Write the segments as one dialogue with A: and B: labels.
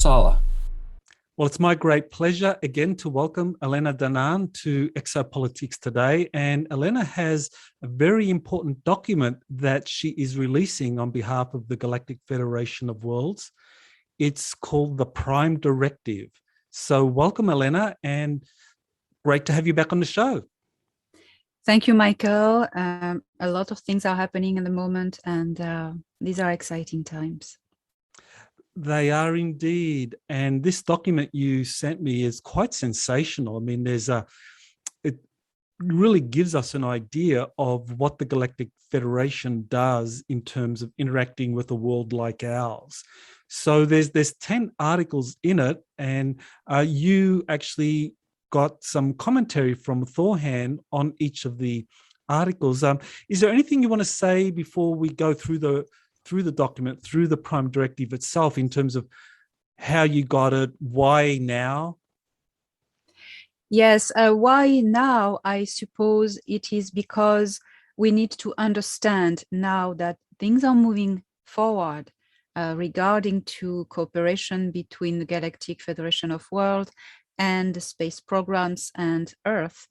A: Salla.
B: Well, it's my great pleasure again to welcome Elena Danaan to Exopolitics Today. And Elena has a very important document that she is releasing on behalf of the Galactic Federation of Worlds. It's called the Prime Directive. So welcome, Elena, and great to have you back on the show.
C: Thank you, Michael. A lot of things are happening at the moment, and these are exciting times.
B: They are indeed. And this document you sent me is quite sensational. I mean, it really gives us an idea of what the Galactic Federation does in terms of interacting with a world like ours. So there's 10 articles in it, and you actually got some commentary from Thor Han on each of the articles. Is there anything you want to say before we go through the document, through the Prime Directive itself, in terms of how you got it, why now?
C: Yes, why now? I suppose it is because we need to understand now that things are moving forward regarding to cooperation between the Galactic Federation of Worlds and the space programs and Earth.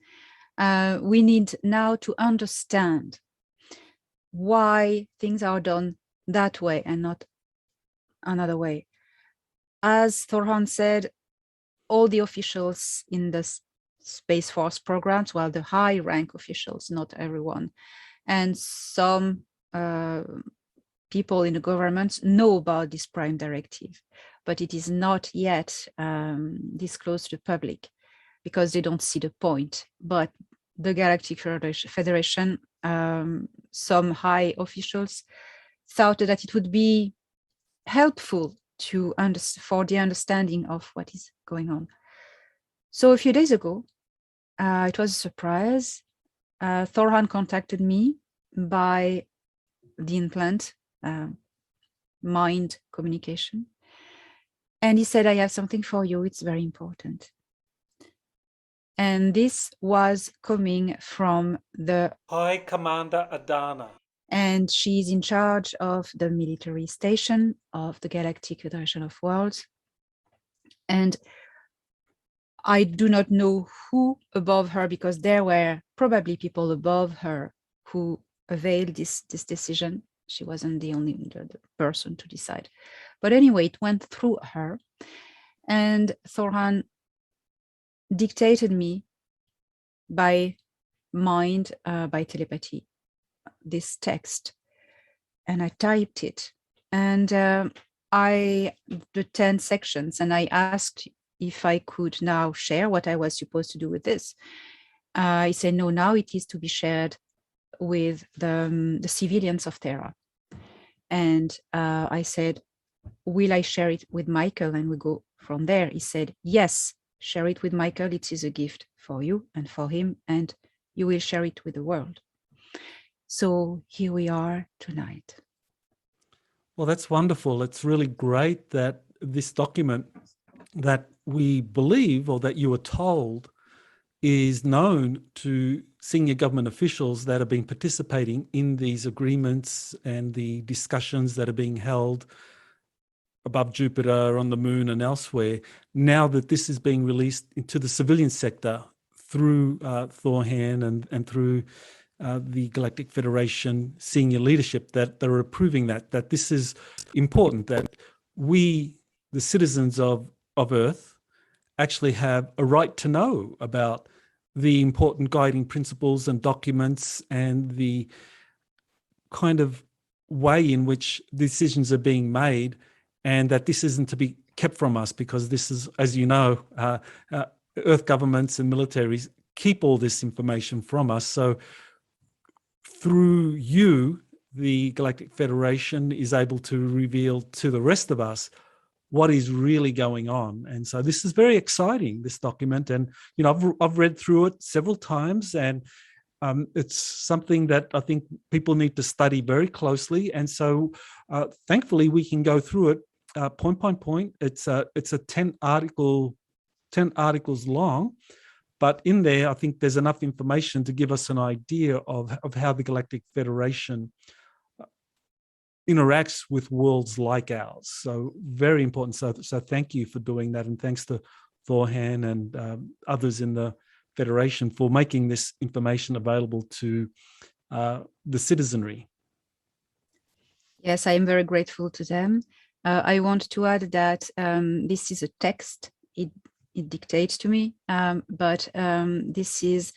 C: We need now to understand why things are done that way and not another way. As Thor Han said, all the officials in the Space Force programs, well, the high rank officials, not everyone, and some people in the government know about this Prime Directive, but it is not yet disclosed to the public because they don't see the point. But the Galactic Federation, some high officials thought that it would be helpful for the understanding of what is going on. So a few days ago, it was a surprise. Thor Han contacted me by the implant, mind communication. And he said, I have something for you. It's very important. And this was coming from the
B: High Commander Adana.
C: And she's in charge of the military station of the Galactic Federation of Worlds. And I do not know who above her, because there were probably people above her who availed this decision. She wasn't the only the person to decide. But anyway, it went through her. And Thor Han dictated me by mind, by telepathy, this text, and I typed it, and the 10 sections, and I asked if I could now share what I was supposed to do with this. He said, no, now it is to be shared with the civilians of Terra. And I said, will I share it with Michael? And we go from there. He said, yes, share it with Michael. It is a gift for you and for him, and you will share it with the world. So here we are tonight.
B: Well, that's wonderful. It's really great that this document that we believe, or that you were told, is known to senior government officials that have been participating in these agreements and the discussions that are being held above Jupiter, on the moon and elsewhere. Now that this is being released into the civilian sector through Thor Han and through the Galactic Federation senior leadership, that they're approving that this is important, that we, the citizens of Earth, actually have a right to know about the important guiding principles and documents and the kind of way in which decisions are being made, and that this isn't to be kept from us, because this is, as you know, Earth governments and militaries keep all this information from us. So through you, the Galactic Federation is able to reveal to the rest of us what is really going on. And so this is very exciting, this document. And, you know, I've read through it several times, and it's something that I think people need to study very closely. And so thankfully we can go through it point by point. It's a 10 articles long. But in there, I think there's enough information to give us an idea of how the Galactic Federation interacts with worlds like ours. So very important. So thank you for doing that. And thanks to Thor Han and others in the Federation for making this information available to the citizenry.
C: Yes, I am very grateful to them. I want to add that this is a text. It dictates to me, but this is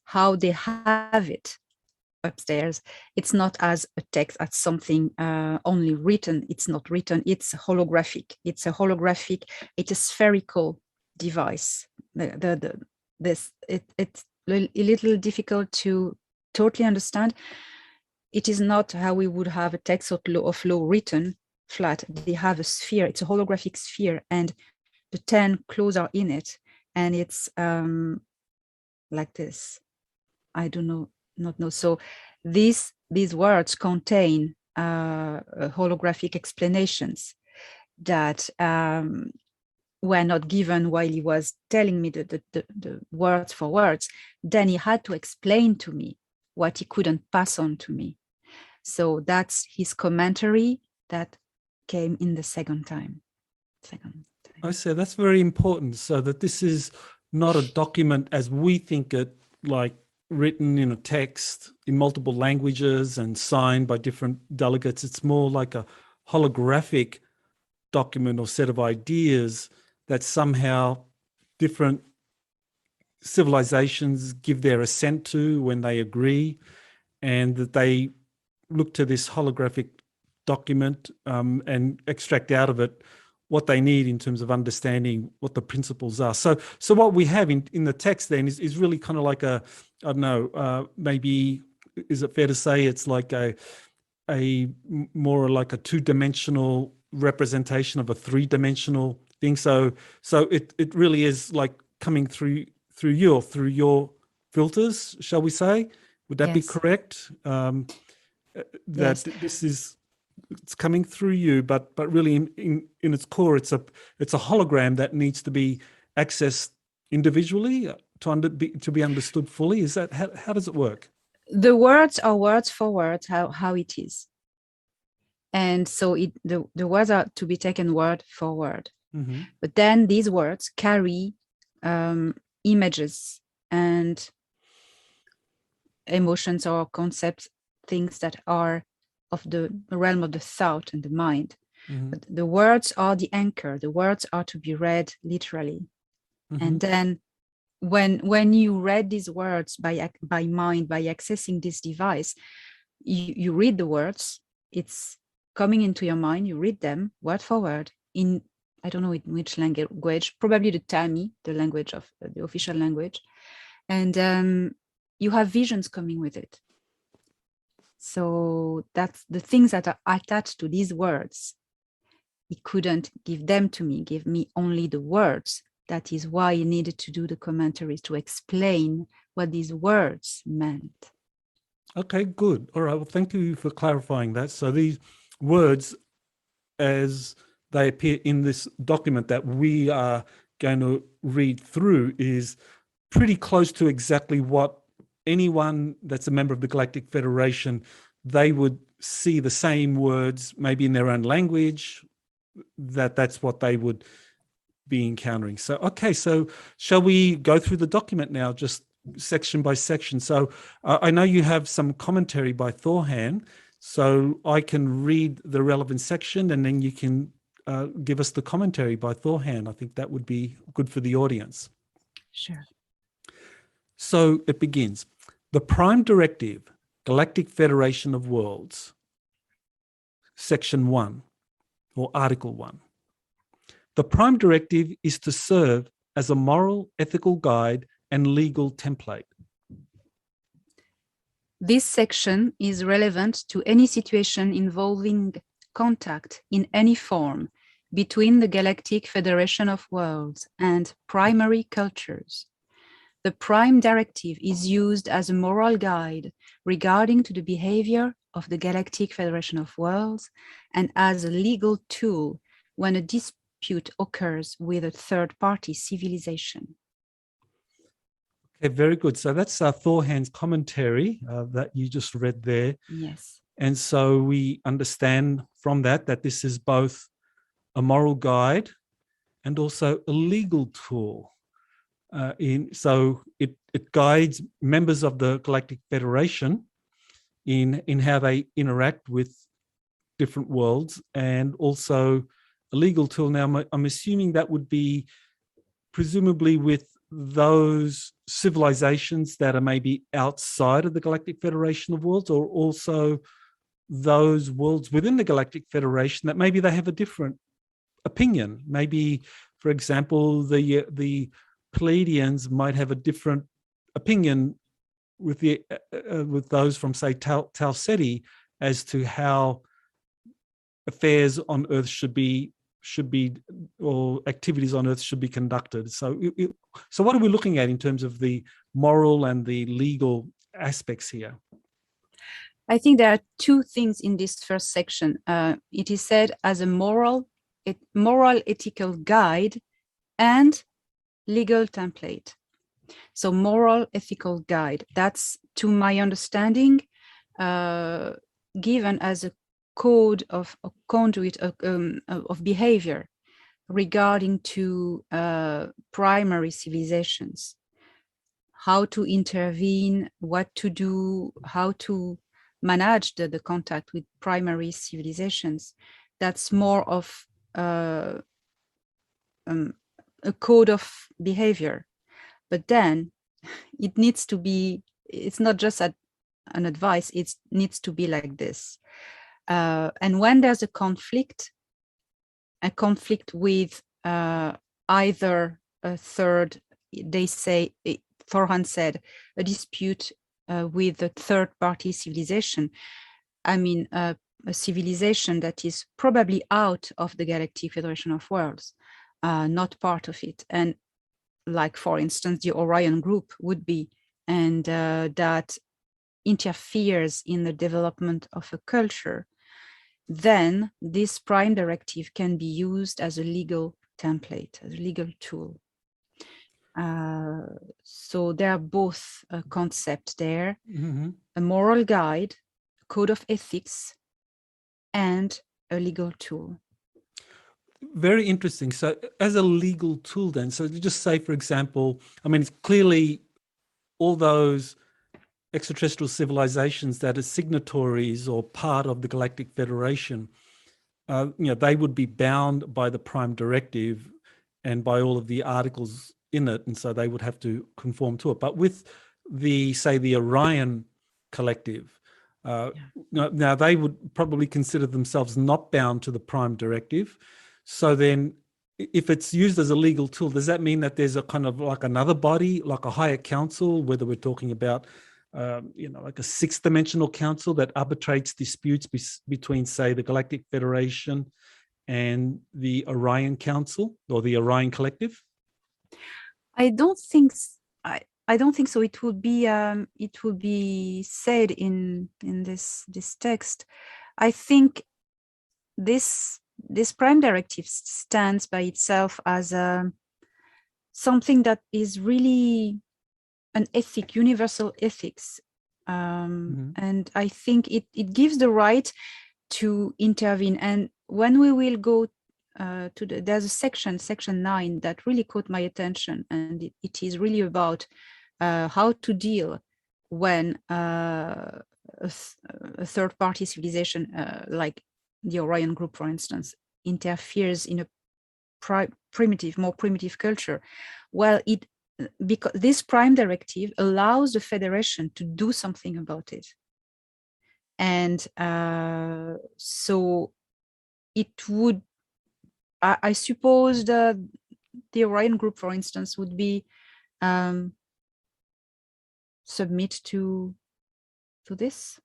C: how they have it upstairs. It's not as a text, as something only written. It's not written. It's holographic. It's a holographic. It's a spherical device. It's a little difficult to totally understand. It is not how we would have a text of law written flat. They have a sphere. It's a holographic sphere, and the 10 clauses are in it, and it's like this. I do not know. So these words contain holographic explanations that were not given while he was telling me the words for words. Then he had to explain to me what he couldn't pass on to me. So that's his commentary that came in the second time.
B: I say that's very important, so that this is not a document as we think it, like written in a text in multiple languages and signed by different delegates. It's more like a holographic document or set of ideas that somehow different civilizations give their assent to when they agree, and that they look to this holographic document and extract out of it what they need in terms of understanding what the principles are. So what we have in the text then is really kind of like a, I don't know, maybe, is it fair to say it's like a more like a two-dimensional representation of a three-dimensional thing. So it really is like coming through you, or through your filters, shall we say? Would that be correct? That this is, it's coming through you, but really in its core, it's a hologram that needs to be accessed individually to be understood fully. Is that how does it work?
C: The words are words for words, how it is, and so the words are to be taken word for word. Mm-hmm. But then these words carry images and emotions or concepts, things that are of the realm of the thought and the mind. Mm-hmm. But the words are the anchor. The words are to be read literally. Mm-hmm. And then when you read these words by mind, by accessing this device, you read the words, it's coming into your mind, you read them word for word in, I don't know in which language, probably the Tami, the language of the official language. And you have visions coming with it. So that's the things that are attached to these words. He couldn't give them to me, give me only the words. That is why he needed to do the commentaries to explain what these words meant.
B: Okay, good. All right. Well, thank you for clarifying that. So these words, as they appear in this document that we are going to read through, is pretty close to exactly what anyone that's a member of the Galactic Federation, they would see the same words, maybe in their own language, that's what they would be encountering. So, okay, so shall we go through the document now, just section by section? So I know you have some commentary by Thor Han, so I can read the relevant section and then you can give us the commentary by Thor Han. I think that would be good for the audience.
C: Sure.
B: So it begins. The Prime Directive, Galactic Federation of Worlds, Section 1, or Article 1. The Prime Directive is to serve as a moral, ethical guide and legal template.
C: This section is relevant to any situation involving contact in any form between the Galactic Federation of Worlds and primary cultures. The Prime Directive is used as a moral guide regarding to the behavior of the Galactic Federation of Worlds and as a legal tool when a dispute occurs with a third-party civilization.
B: Okay, very good. So that's Thor Han's commentary that you just read there.
C: Yes.
B: And so we understand from that this is both a moral guide and also a legal tool. So it guides members of the Galactic Federation in how they interact with different worlds, and also a legal tool. Now, I'm assuming that would be presumably with those civilizations that are maybe outside of the Galactic Federation of Worlds, or also those worlds within the Galactic Federation that maybe they have a different opinion. Maybe, for example, the Pleiadians might have a different opinion with those from, say, Tau Ceti as to how affairs on Earth should be, or activities on Earth should be conducted. So what are we looking at in terms of the moral and the legal aspects here?
C: I think there are two things in this first section. It is said as a moral ethical guide and legal template. So moral ethical guide, that's, to my understanding, given as a code of a conduit of behavior regarding to primary civilizations, how to intervene, what to do, how to manage the contact with primary civilizations. That's more of a code of behavior. But then it needs to be, it's not just an advice, it needs to be like this. And when there's a conflict with either a third, they say, Thor Han said, a dispute with a third party civilization, I mean, a civilization that is probably out of the Galactic Federation of Worlds, not part of it. And like, for instance, the Orion group would be, and that interferes in the development of a culture, then this prime directive can be used as a legal template, as a legal tool. So there are both concepts there, a moral guide, a code of ethics, and a legal tool.
B: Very interesting. So as a legal tool then, so just say, for example, I mean, it's clearly all those extraterrestrial civilizations that are signatories or part of the Galactic Federation, they would be bound by the Prime Directive and by all of the articles in it, and so they would have to conform to it. But with the, say, the Orion Collective, now they would probably consider themselves not bound to the Prime Directive. So then if it's used as a legal tool, does that mean that there's a kind of like another body, like a higher council, whether we're talking about, like a sixth dimensional council that arbitrates disputes between, say, the Galactic Federation and the Orion Council or the Orion Collective?
C: I don't think so. It would be said in this text. I think this prime directive stands by itself as something that is really an ethic, universal ethics. And I think it gives the right to intervene. And when we will go there's a section 9 that really caught my attention, and it is really about how to deal when a third party civilization, like the Orion group, for instance, interferes in a more primitive culture. Well, because this prime directive allows the Federation to do something about it. And so it would, I suppose the Orion group, for instance, would be submit to this.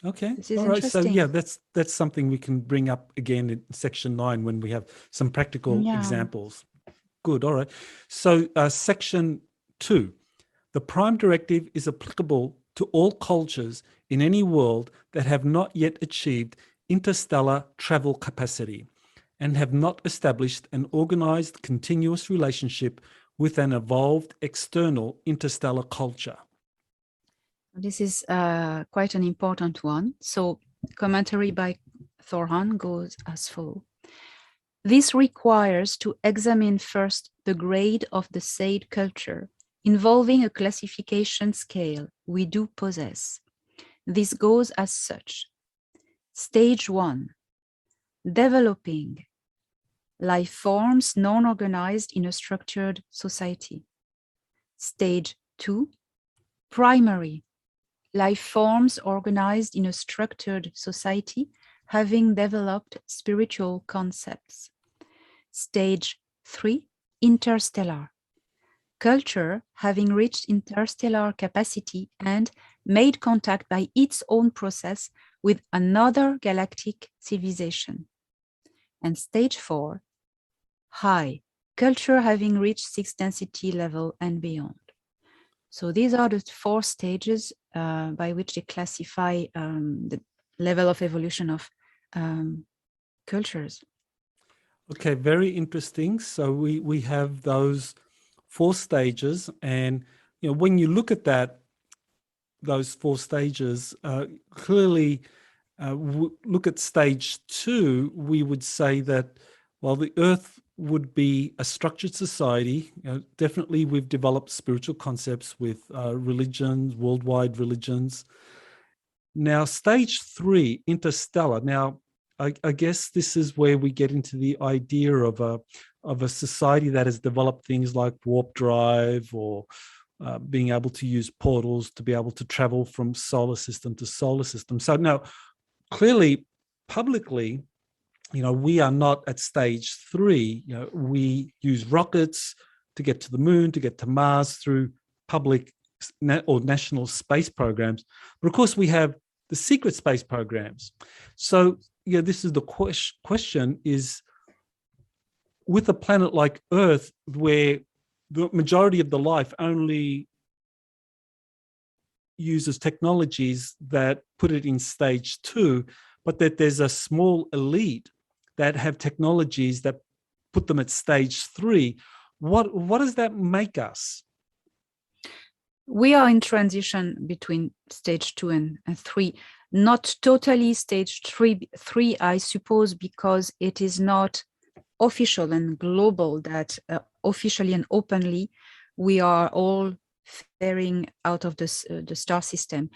B: Okay.
C: This is
B: all right.
C: interesting.
B: So yeah, that's something we can bring up again in section 9 when we have some practical examples. Good. All right. So section 2, the prime directive is applicable to all cultures in any world that have not yet achieved interstellar travel capacity and have not established an organized continuous relationship with an evolved external interstellar culture.
C: This is quite an important one. So commentary by Thor Han goes as follows. This requires to examine first the grade of the said culture, involving a classification scale we do possess. This goes as such. Stage 1, developing life forms non-organized in a structured society. Stage 2, primary, life forms organized in a structured society having developed spiritual concepts. Stage 3, interstellar, culture having reached interstellar capacity and made contact by its own process with another galactic civilization. And stage 4, high, culture having reached 6th density level and beyond. So these are the 4 stages by which they classify the level of evolution of cultures.
B: Okay, very interesting. So we have those 4 stages, and when you look at those 4 stages, clearly look at stage 2, we would say that while the Earth would be a structured society, definitely we've developed spiritual concepts with religions, worldwide religions. Now, stage 3, interstellar. Now, I guess this is where we get into the idea of a society that has developed things like warp drive or being able to use portals to be able to travel from solar system to solar system. So now, clearly, publicly, we are not at stage 3. We use rockets to get to the moon, to get to Mars through public or national space programs. But of course, we have the secret space programs. So, this is the question is, with a planet like Earth, where the majority of the life only uses technologies that put it in stage 2, but that there's a small elite that have technologies that put them at stage 3. What does that make us?
C: We are in transition between stage 2 and 3. Not totally stage 3, I suppose, because it is not official and global that officially and openly we are all faring out of the star system.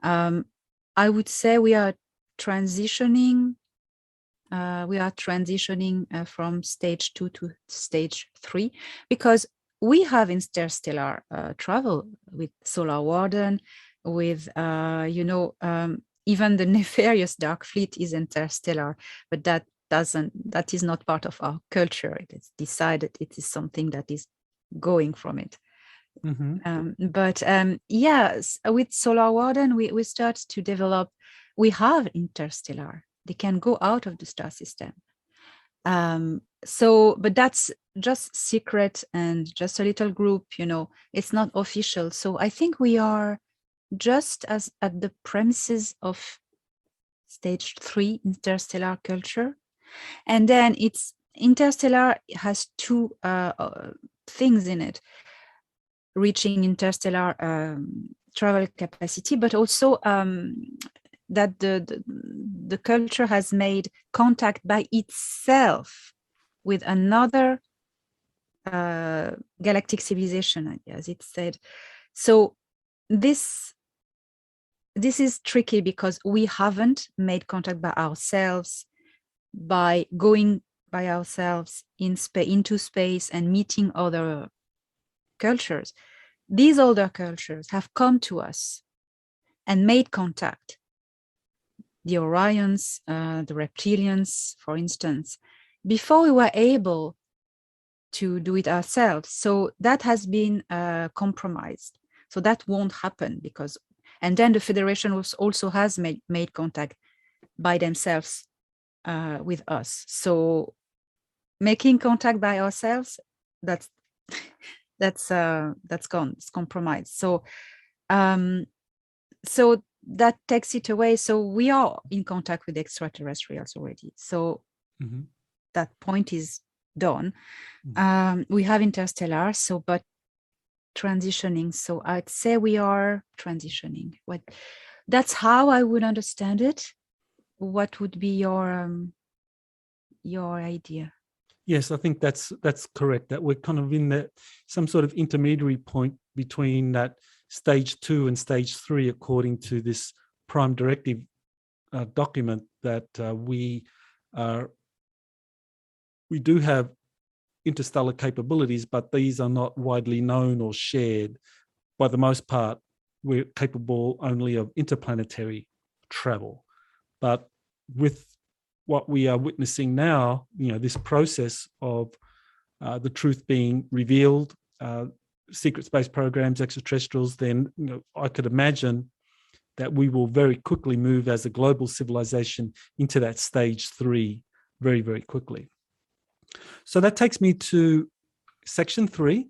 C: I would say we are transitioning. From stage 2 to stage 3 because we have interstellar travel with Solar Warden, with even the nefarious Dark Fleet is interstellar, but that is not part of our culture. It is decided, it is something that is going from it.
B: Mm-hmm.
C: Yes, with Solar Warden, we start to develop. We have interstellar. They can go out of the star system. But that's just secret and just a little group, it's not official. So I think we are just as at the premises of stage 3 interstellar culture. And then it's interstellar has 2 things in it: reaching interstellar travel capacity, but also that the culture has made contact by itself with another galactic civilization, as it said. So this is tricky because we haven't made contact by ourselves, by going by ourselves into space and meeting other cultures. These older cultures have come to us and made contact. The Orions, the reptilians, for instance, before we were able to do it ourselves. So that has been compromised. So that won't happen because, and then the Federation also has made contact by themselves with us. So making contact by ourselves, that's gone, it's compromised. So that takes it away. So we are in contact with extraterrestrials already. So that point is done. We have interstellar, but transitioning. So I'd say we are transitioning. That's how I would understand it. what would be your idea?
B: Yes, I think that's correct. That we're kind of in that some sort of intermediary point between that stage 2 and stage 3, according to this prime directive document, that we do have interstellar capabilities, but these are not widely known or shared. By the most part, we're capable only of interplanetary travel. But with what we are witnessing now, this process of the truth being revealed, secret space programs, extraterrestrials, then I could imagine that we will very quickly move as a global civilization into that stage 3 very, very quickly. So that takes me to section 3.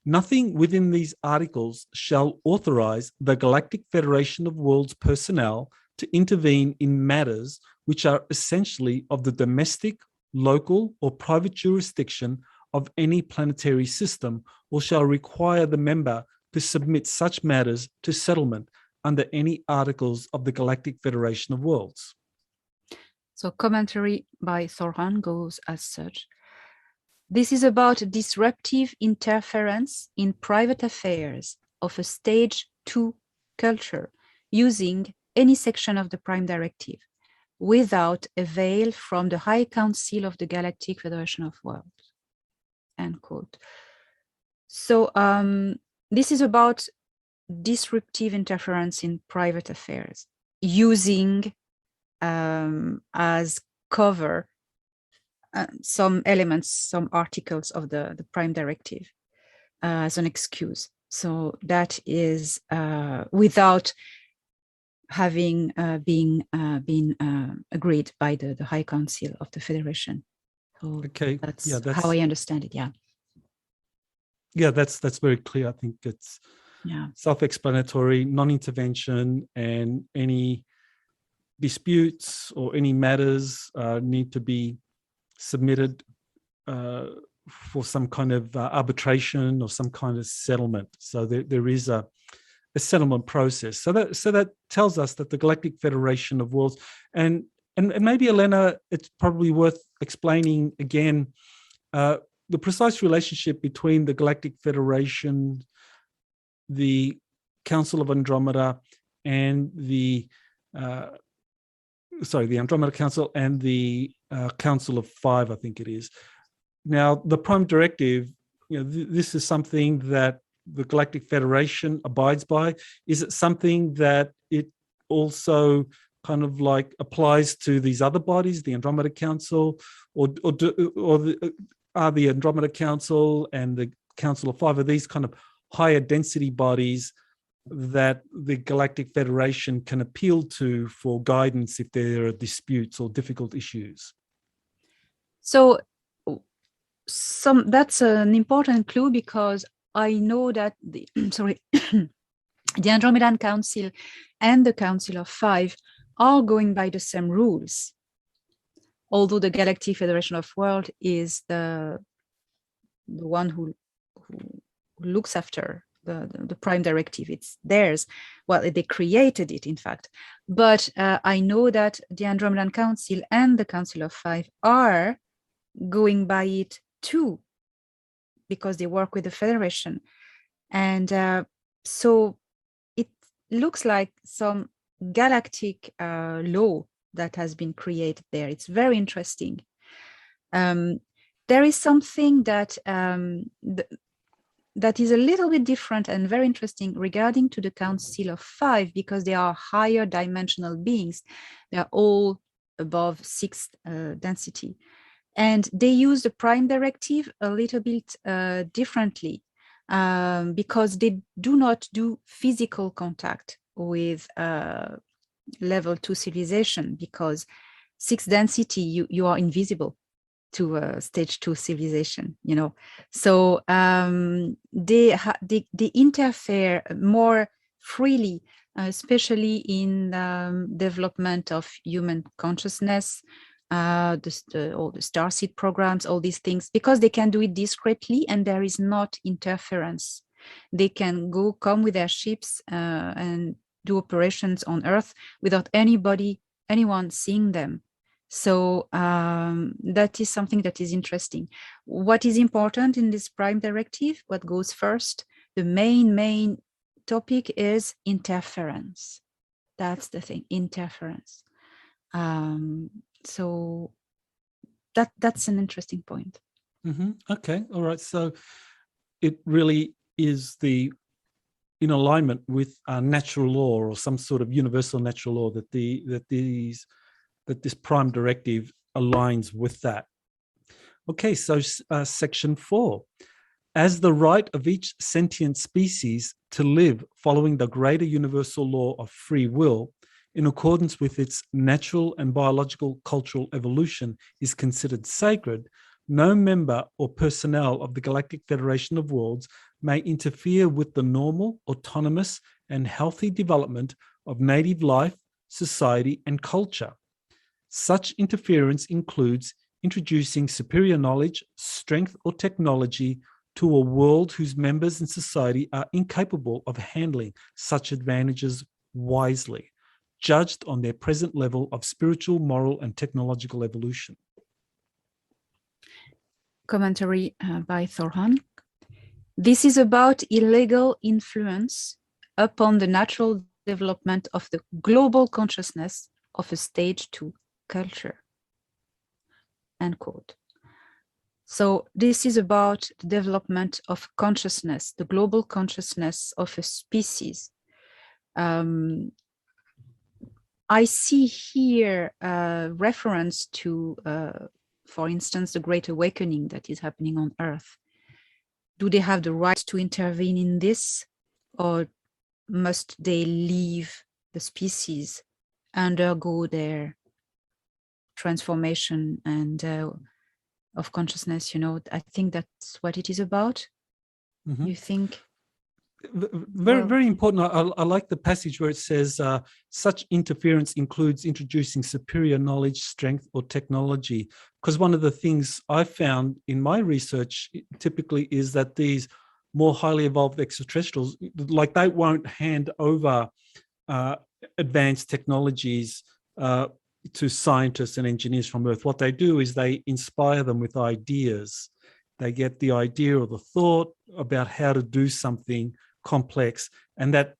B: Nothing within these articles shall authorize the Galactic Federation of Worlds personnel to intervene in matters which are essentially of the domestic, local, or private jurisdiction of any planetary system, or shall require the member to submit such matters to settlement under any articles of the Galactic Federation of Worlds.
C: So commentary by Thor Han goes as such. This is about disruptive interference in private affairs of a stage 2 culture using any section of the Prime Directive without avail from the High Council of the Galactic Federation of Worlds. End quote. So this is about disruptive interference in private affairs using as cover some elements, some articles of the Prime Directive as an excuse. So that is without having been agreed by the High Council of the Federation. So
B: okay,
C: that's
B: how
C: I understand it.
B: Yeah, that's very clear. I think it's self-explanatory, non-intervention, and any disputes or any matters need to be submitted for some kind of arbitration or some kind of settlement. So there is a settlement process. So that tells us that the Galactic Federation of Worlds, and maybe, Elena, it's probably worth explaining again the precise relationship between the Galactic Federation, the Council of Andromeda, and the Andromeda Council and the Council of Five, I think it is. Now, the Prime Directive, this is something that the Galactic Federation abides by. Is it something that it also kind of like applies to these other bodies, the Andromeda Council, are the Andromeda Council and the Council of Five, are these kind of higher density bodies that the Galactic Federation can appeal to for guidance if there are disputes or difficult issues?
C: So that's an important clue, because I know that the the Andromedan Council and the Council of Five are going by the same rules, although the Galactic Federation of Worlds is the one who looks after the Prime Directive. It's theirs. Well, they created it, in fact. But I know that the Andromedan Council and the Council of Five are going by it too, because they work with the Federation. And so it looks like some galactic law that has been created there. It's very interesting. There is something that that is a little bit different and very interesting regarding to the Council of Five, because they are higher dimensional beings. They are all above 6th density. And they use the Prime Directive a little bit differently, because they do not do physical contact with level 2 civilization, because 6th density, you are invisible to a stage 2 civilization, So they interfere more freely, especially in development of human consciousness, all the starseed programs, all these things, because they can do it discreetly and there is not interference. They can come with their ships and do operations on Earth without anybody anyone seeing them. So that is something that is interesting. What is important in this prime directive, what goes first, the main topic is interference. That's the thing, interference. So that's an interesting point.
B: Okay, all right. So it really is in alignment with natural law, or some sort of universal natural law, that this prime directive aligns with that. Okay, so section 4. As the right of each sentient species to live following the greater universal law of free will, in accordance with its natural and biological cultural evolution, is considered sacred, no member or personnel of the Galactic Federation of Worlds may interfere with the normal, autonomous, and healthy development of native life, society, and culture. Such interference includes introducing superior knowledge, strength, or technology to a world whose members and society are incapable of handling such advantages wisely, judged on their present level of spiritual, moral, and technological evolution.
C: Commentary by Thor Han. This is about illegal influence upon the natural development of the global consciousness of a stage 2 culture. End quote. So this is about the development of consciousness, the global consciousness of a species. I see here a reference to, for instance, the Great Awakening that is happening on Earth. Do they have the right to intervene in this, or must they leave the species, undergo their transformation and of consciousness? I think that's what it is about. You think?
B: Very important. I like the passage where it says such interference includes introducing superior knowledge, strength, or technology. Because one of the things I found in my research typically is that these more highly evolved extraterrestrials, like, they won't hand over advanced technologies to scientists and engineers from Earth. What they do is they inspire them with ideas. They get the idea or the thought about how to do something complex, and that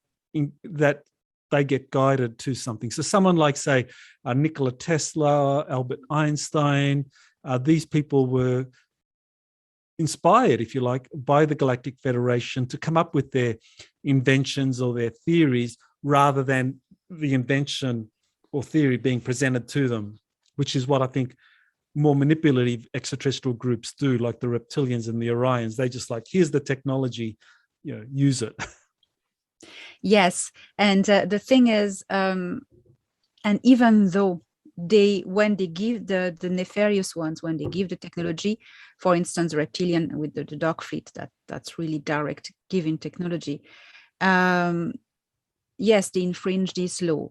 B: they get guided to something. So someone like, say, Nikola Tesla, Albert Einstein, these people were inspired, if you like, by the Galactic Federation to come up with their inventions or their theories, rather than the invention or theory being presented to them, which is what I think more manipulative extraterrestrial groups do, like the reptilians and the Orions. They just like, here's the technology, use it.
C: Yes, and the thing is, and even though when they give the nefarious ones, when they give the technology, for instance, reptilian with the dark fleet, that's really direct giving technology. Yes, they infringe this law.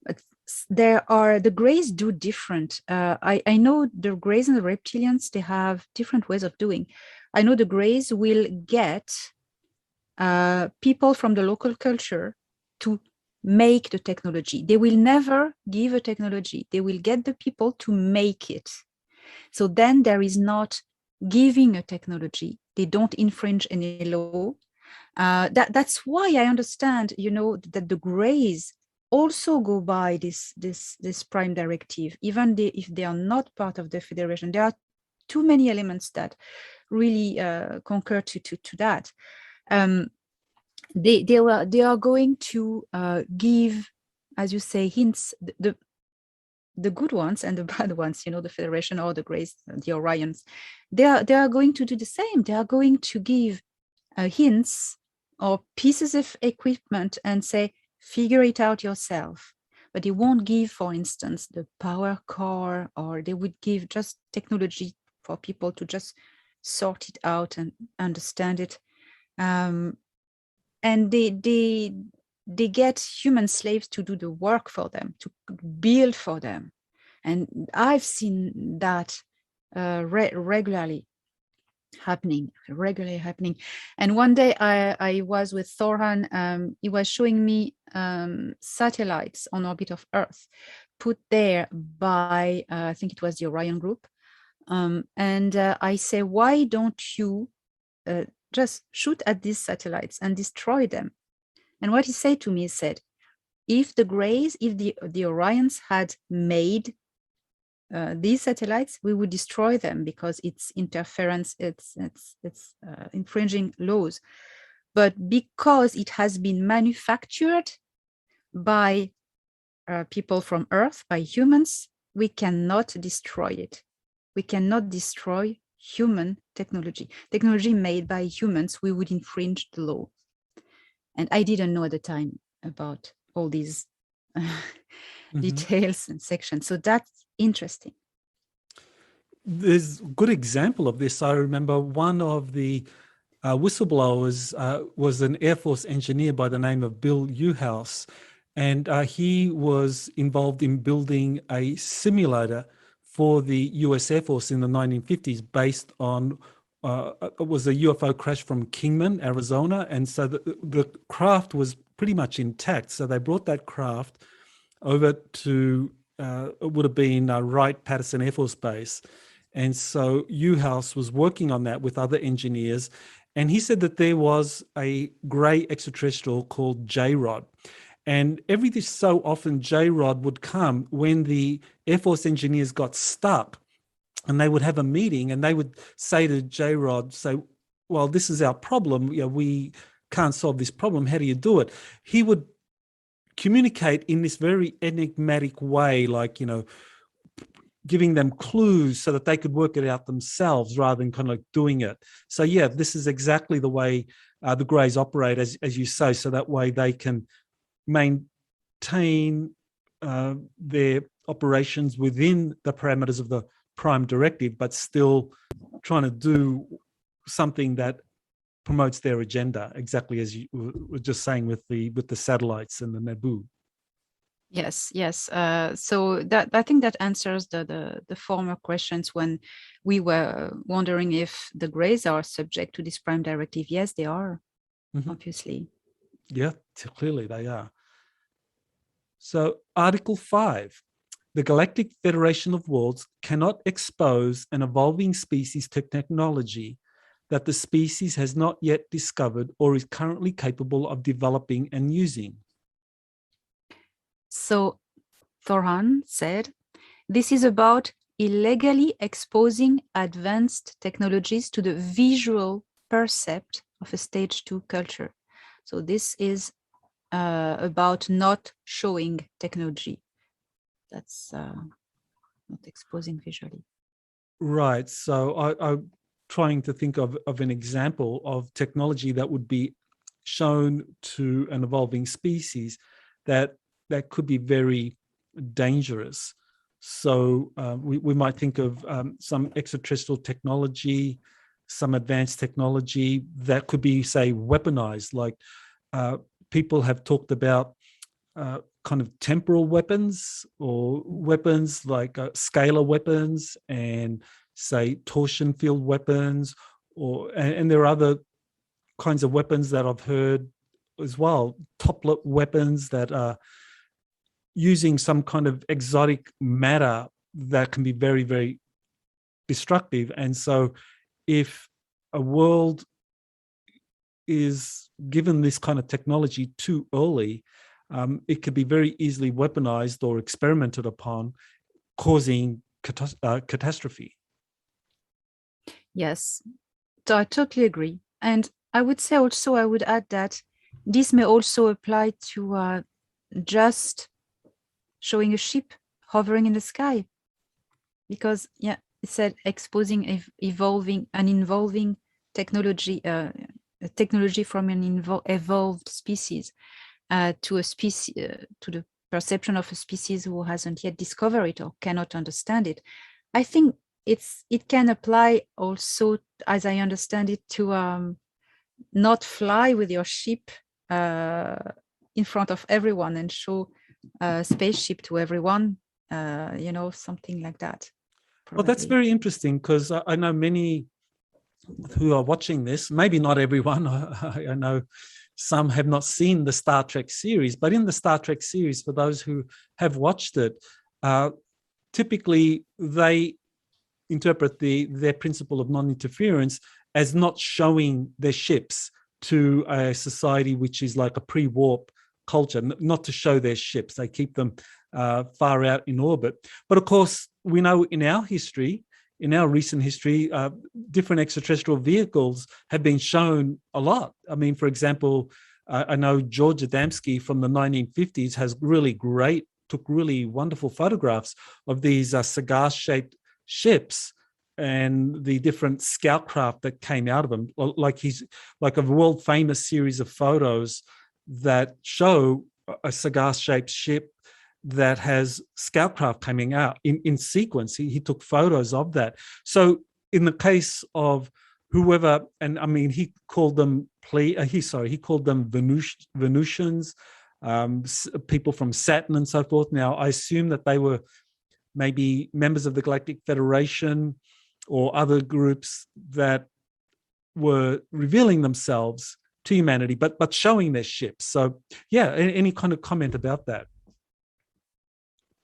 C: But the Greys do different. I know the Greys and the reptilians, they have different ways of doing. I know the Greys will get people from the local culture to make the technology. They will never give a technology. They will get the people to make it. So then there is not giving a technology. They don't infringe any law. That's why I understand, that the Greys also go by this prime directive, even if they are not part of the Federation. There are too many elements that really concur to that. They are going to give, as you say, hints, the good ones and the bad ones, the Federation or the Greys, the Orions. They are going to do the same. They are going to give hints or pieces of equipment and say, figure it out yourself. But they won't give, for instance, the power core, or they would give just technology for people to just sort it out and understand it. And they get human slaves to do the work for them, to build for them. And I've seen that regularly happening. And one day I was with Thor Han. He was showing me satellites on orbit of Earth put there by, I think it was the Orion group. And I say, why don't you just shoot at these satellites and destroy them? And what he said to me, he said, if the Greys, if the Orions had made these satellites, we would destroy them because it's interference, it's infringing laws. But because it has been manufactured by people from Earth, by humans, we cannot destroy it. We cannot destroy human technology. Technology made by humans, we would infringe the law. And I didn't know at the time about all these details and sections. So that's interesting.
B: There's a good example of this. I remember one of the whistleblowers was an Air Force engineer by the name of Bill Newhouse, and he was involved in building a simulator for the US Air Force in the 1950s based on, it was a UFO crash from Kingman, Arizona, and so the craft was pretty much intact. So they brought that craft over to, it would have been Wright-Patterson Air Force Base. And so Newhouse was working on that with other engineers. And he said that there was a gray extraterrestrial called J-Rod. And every so often, J-Rod would come when the Air Force engineers got stuck, and they would have a meeting and they would say to J-Rod, say, well, this is our problem. We can't solve this problem. How do you do it? He would communicate in this very enigmatic way, like, giving them clues so that they could work it out themselves rather than kind of like doing it. So yeah, this is exactly the way the Greys operate, as you say, so that way they can maintain their operations within the parameters of the Prime Directive, but still trying to do something that promotes their agenda, exactly as you were just saying with the satellites and the Naboo.
C: Yes. So that, I think that answers the former questions when we were wondering if the Greys are subject to this Prime Directive. Yes, they are, obviously.
B: Yeah, clearly they are. So Article 5, the Galactic Federation of Worlds cannot expose an evolving species to technology that the species has not yet discovered or is currently capable of developing and using.
C: So Thor Han said, this is about illegally exposing advanced technologies to the visual percept of a stage 2 culture. So this is about not showing technology. That's not exposing visually. Right.
B: So I'm trying to think of an example of technology that would be shown to an evolving species that could be very dangerous. So we might think of some extraterrestrial technology, some advanced technology that could be, say, weaponized. Like people have talked about kind of temporal weapons, or weapons like scalar weapons and, say, torsion field weapons, and there are other kinds of weapons that I've heard as well, toplet weapons that are using some kind of exotic matter that can be very, very destructive. And so if a world is given this kind of technology too early, it could be very easily weaponized or experimented upon, causing catastrophe.
C: Yes, so I totally agree. And I would say also, I would add that this may also apply to just showing a ship hovering in the sky, because it said exposing involving technology, technology from an evolved species to a species, to the perception of a species who hasn't yet discovered it or cannot understand it. I think it can apply also, as I understand it, to not fly with your ship in front of everyone and show a spaceship to everyone, something like that. Probably.
B: Well, that's very interesting, because I know many who are watching this, maybe not everyone, I know some have not seen the Star Trek series, but in the Star Trek series, for those who have watched it, typically they interpret their principle of non-interference as not showing their ships to a society which is like a pre-warp culture, not to show their ships. They keep them far out in orbit. But of course, we know in our history, in our recent history, different extraterrestrial vehicles have been shown a lot. I mean, for example, I know George Adamski from the 1950s has took really wonderful photographs of these cigar-shaped ships and the different scout craft that came out of them. Like a world famous series of photos that show a cigar-shaped ship that has scout craft coming out in sequence. He took photos of that. So in the case of whoever, and I mean, he called them Venusians, people from Saturn and so forth. Now, I assume that they were maybe members of the Galactic Federation or other groups that were revealing themselves to humanity, but showing their ships. So yeah, any kind of comment about that?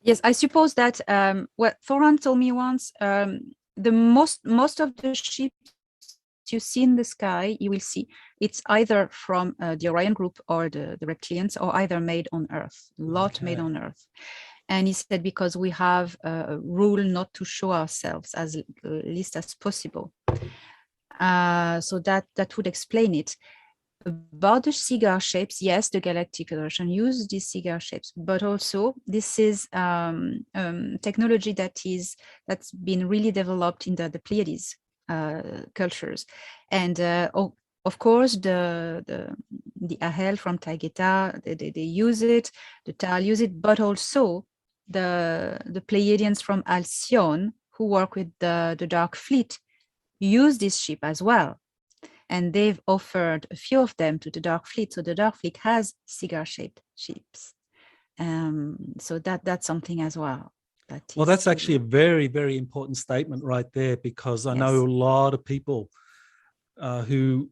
C: Yes, I suppose that what Thor Han told me once, the most of the ships you see in the sky, you will see it's either from the Orion group or the reptilians, or either made on Earth, made on Earth. And he said, because we have a rule not to show ourselves as least as possible. So that would explain it. About the cigar shapes, yes, the Galactic Federation used these cigar shapes, but also this is technology that's been really developed in the Pleiades cultures, and of course the Ahel from Taygeta, they use it, the Tal use it, but also the Pleiadians from Alcyon who work with the Dark Fleet use this ship as well. And they've offered a few of them to the Dark Fleet. So the Dark Fleet has cigar-shaped ships. So that's something as well.
B: Well, that's actually a very, very important statement right there, because I know a lot of people who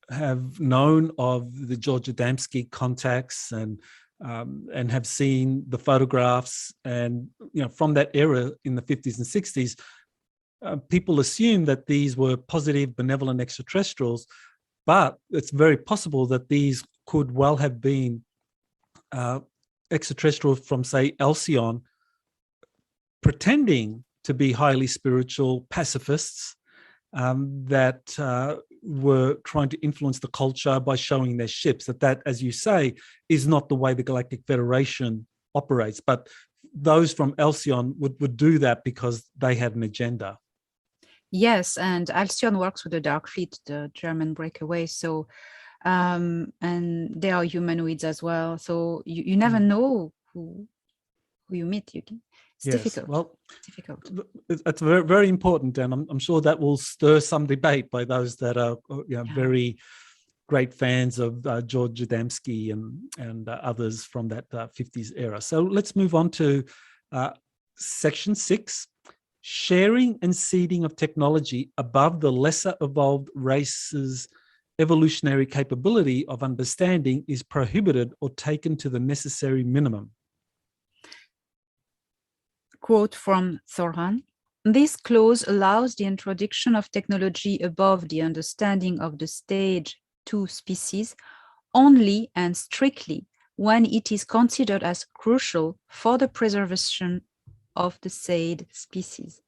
B: have known of the George Adamski contacts and have seen the photographs, and from that era in the 50s and 60s. People assume that these were positive, benevolent extraterrestrials, but it's very possible that these could well have been extraterrestrials from, say, Alcyon, pretending to be highly spiritual pacifists that were trying to influence the culture by showing their ships. That, as you say, is not the way the Galactic Federation operates. But those from Alcyon would do that because they had an agenda.
C: Yes, and Alcyon works with the Dark Fleet, the German breakaway. So, and they are humanoids as well. So you never know who you meet. It's difficult.
B: Well,
C: difficult.
B: It's very, very important, and I'm sure that will stir some debate by those that are very great fans of George Adamski and others from that 50s era. So let's move on to section 6. Sharing and seeding of technology above the lesser evolved race's evolutionary capability of understanding is prohibited or taken to the necessary minimum.
C: Quote from Thor Han: "This clause allows the introduction of technology above the understanding of the stage 2 species only and strictly when it is considered as crucial for the preservation of the said species.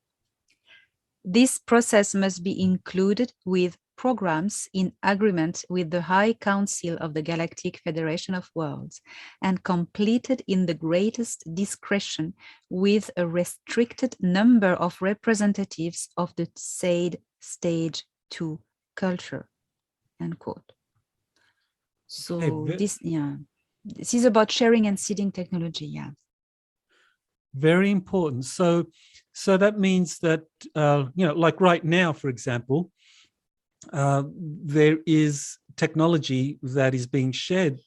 C: This process must be included with programs in agreement with the High Council of the Galactic Federation of Worlds and completed in the greatest discretion with a restricted number of representatives of the said stage 2 culture." End quote. So this is about sharing and seeding technology.
B: Very important. So that means that like right now, for example, there is technology that is being shared,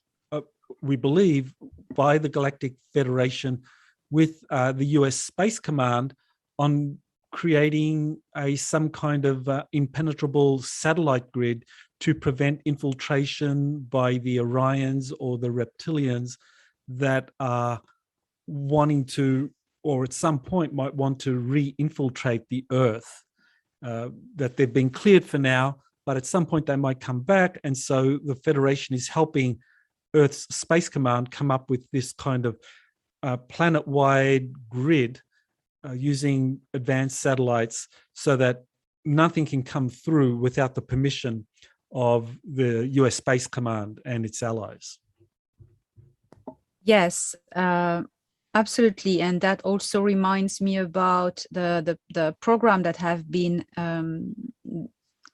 B: we believe, by the Galactic Federation with the US Space Command on creating some kind of impenetrable satellite grid to prevent infiltration by the Orions or the reptilians that are wanting to, or at some point might want to re-infiltrate the Earth, that they've been cleared for now, but at some point they might come back. And so the Federation is helping Earth's Space Command come up with this kind of planet-wide grid using advanced satellites so that nothing can come through without the permission of the US Space Command and its allies.
C: Yes, absolutely. And that also reminds me about the program that have been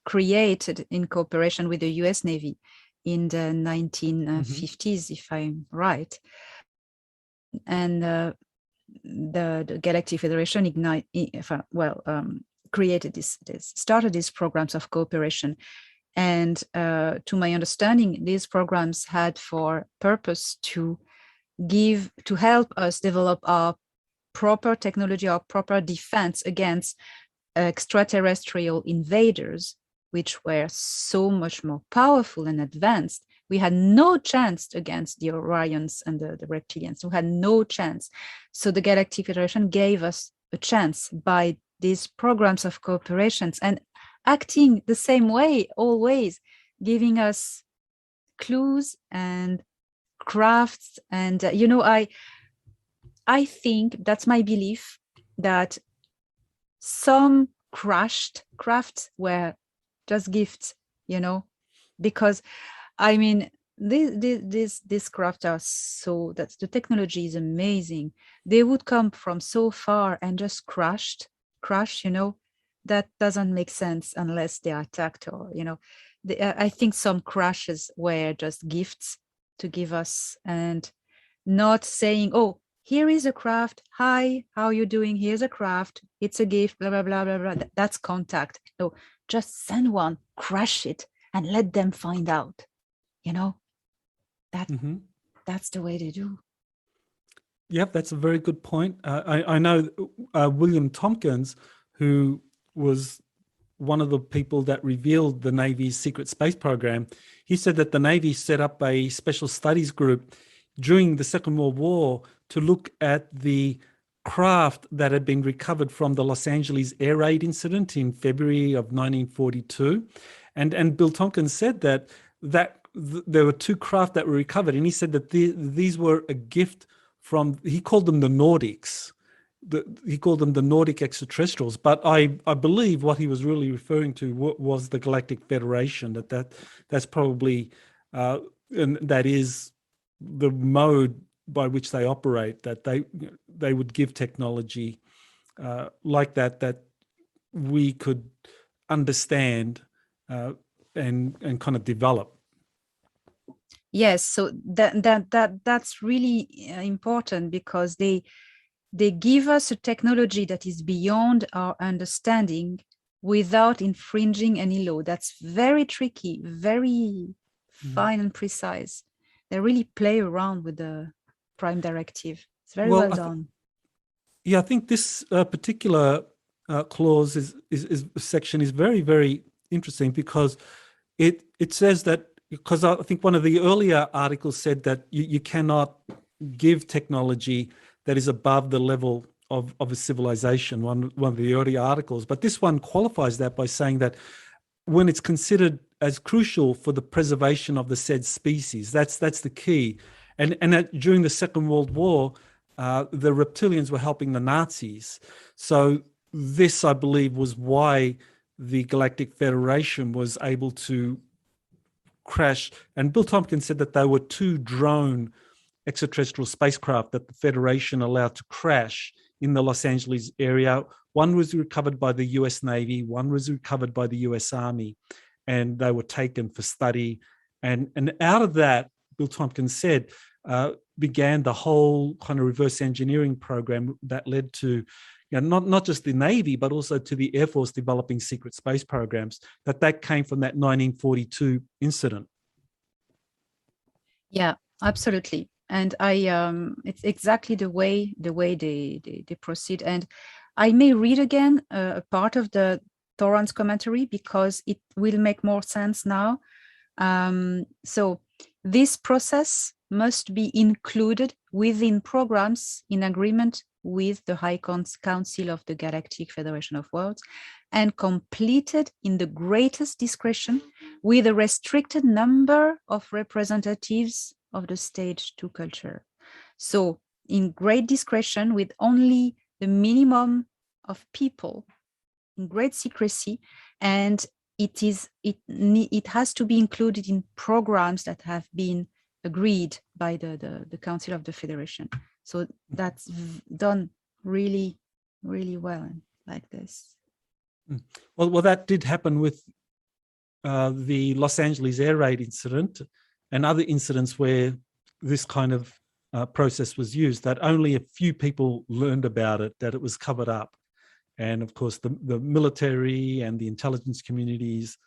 C: created in cooperation with the US Navy in the 1950s, if I'm right. And the Galactic Federation started these programs of cooperation. And to my understanding, these programs had for purpose to help us develop our proper technology, our proper defense against extraterrestrial invaders, which were so much more powerful and advanced. We had no chance against the Orions and the reptilians. We had no chance. So the Galactic Federation gave us a chance by these programs of cooperations and acting the same way, always giving us clues and crafts. And, I think that's my belief that some crafts were just gifts, because I mean, these crafts are so, that the technology is amazing. They would come from so far and just crash, that doesn't make sense unless they are attacked or, I think some crashes were just gifts to give us, and not saying, oh, here is a craft. Hi, how are you doing? Here's a craft. It's a gift, blah, blah, blah, blah, blah. That's contact. No, just send one, crash it, and let them find out. That's the way they do.
B: Yep, that's a very good point. I know William Tompkins, who was one of the people that revealed the Navy's secret space program, he said that the Navy set up a special studies group during the Second World War to look at the craft that had been recovered from the Los Angeles air raid incident in February of 1942. And Bill Tompkins said that there were two craft that were recovered, and he said that these were a gift from, he called them the Nordics. He called them the Nordic extraterrestrials, but I believe what he was really referring to was the Galactic Federation. That's probably and that is the mode by which they operate. That they would give technology like that we could understand and kind of develop.
C: Yes, so that's really important, because they give us a technology that is beyond our understanding without infringing any law. That's very tricky, very fine and precise. They really play around with the Prime Directive. It's very well done.
B: I think this particular clause is section is very, very interesting, because it says that, because I think one of the earlier articles said that you cannot give technology that is above the level of a civilization, one of the early articles. But this one qualifies that by saying that when it's considered as crucial for the preservation of the said species, that's the key. And during the Second World War, the reptilians were helping the Nazis. So this, I believe, was why the Galactic Federation was able to crash. And Bill Tompkins said that there were two drone extraterrestrial spacecraft that the Federation allowed to crash in the Los Angeles area. One was recovered by the US Navy, one was recovered by the US Army, and they were taken for study. And out of that, Bill Tompkins said, began the whole kind of reverse engineering program that led to, not just the Navy, but also to the Air Force developing secret space programs. That came from that 1942 incident.
C: Yeah, absolutely. And it's exactly the way they proceed. And I may read again a part of the Thor Han's commentary, because it will make more sense now. So this process must be included within programs in agreement with the High Council of the Galactic Federation of Worlds and completed in the greatest discretion with a restricted number of representatives of the stage 2 culture. So in great discretion with only the minimum of people in great secrecy, and it has to be included in programs that have been agreed by the Council of the Federation. So that's done really, really well like this.
B: Well, that did happen with the Los Angeles air raid incident and other incidents where this kind of process was used, that only a few people learned about it, that it was covered up. And of course, the military and the intelligence communities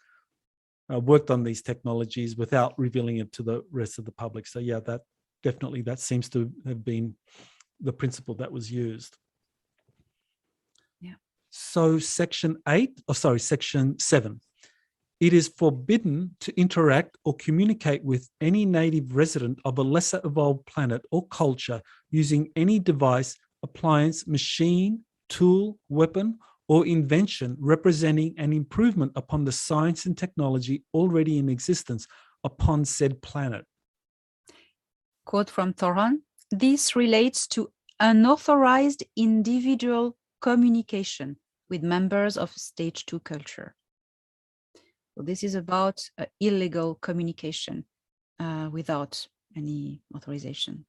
B: worked on these technologies without revealing it to the rest of the public. So yeah, that definitely, that seems to have been the principle that was used.
C: Yeah.
B: So section 7. It is forbidden to interact or communicate with any native resident of a lesser evolved planet or culture using any device, appliance, machine, tool, weapon, or invention representing an improvement upon the science and technology already in existence upon said planet.
C: Quote from Thor Han, this relates to unauthorized individual communication with members of stage 2 culture. So this is about illegal communication without any authorization.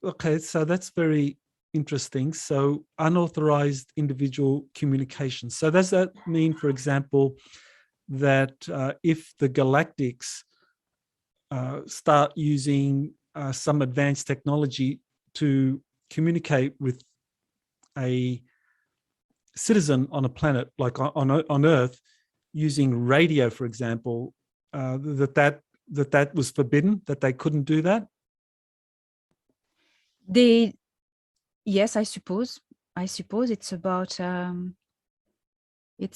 B: Okay, so that's very interesting. So unauthorized individual communication. So does that mean, for example, that if the Galactics start using some advanced technology to communicate with a citizen on a planet like on Earth using radio, for example, that was forbidden, that they couldn't do that?
C: Yes, I suppose it's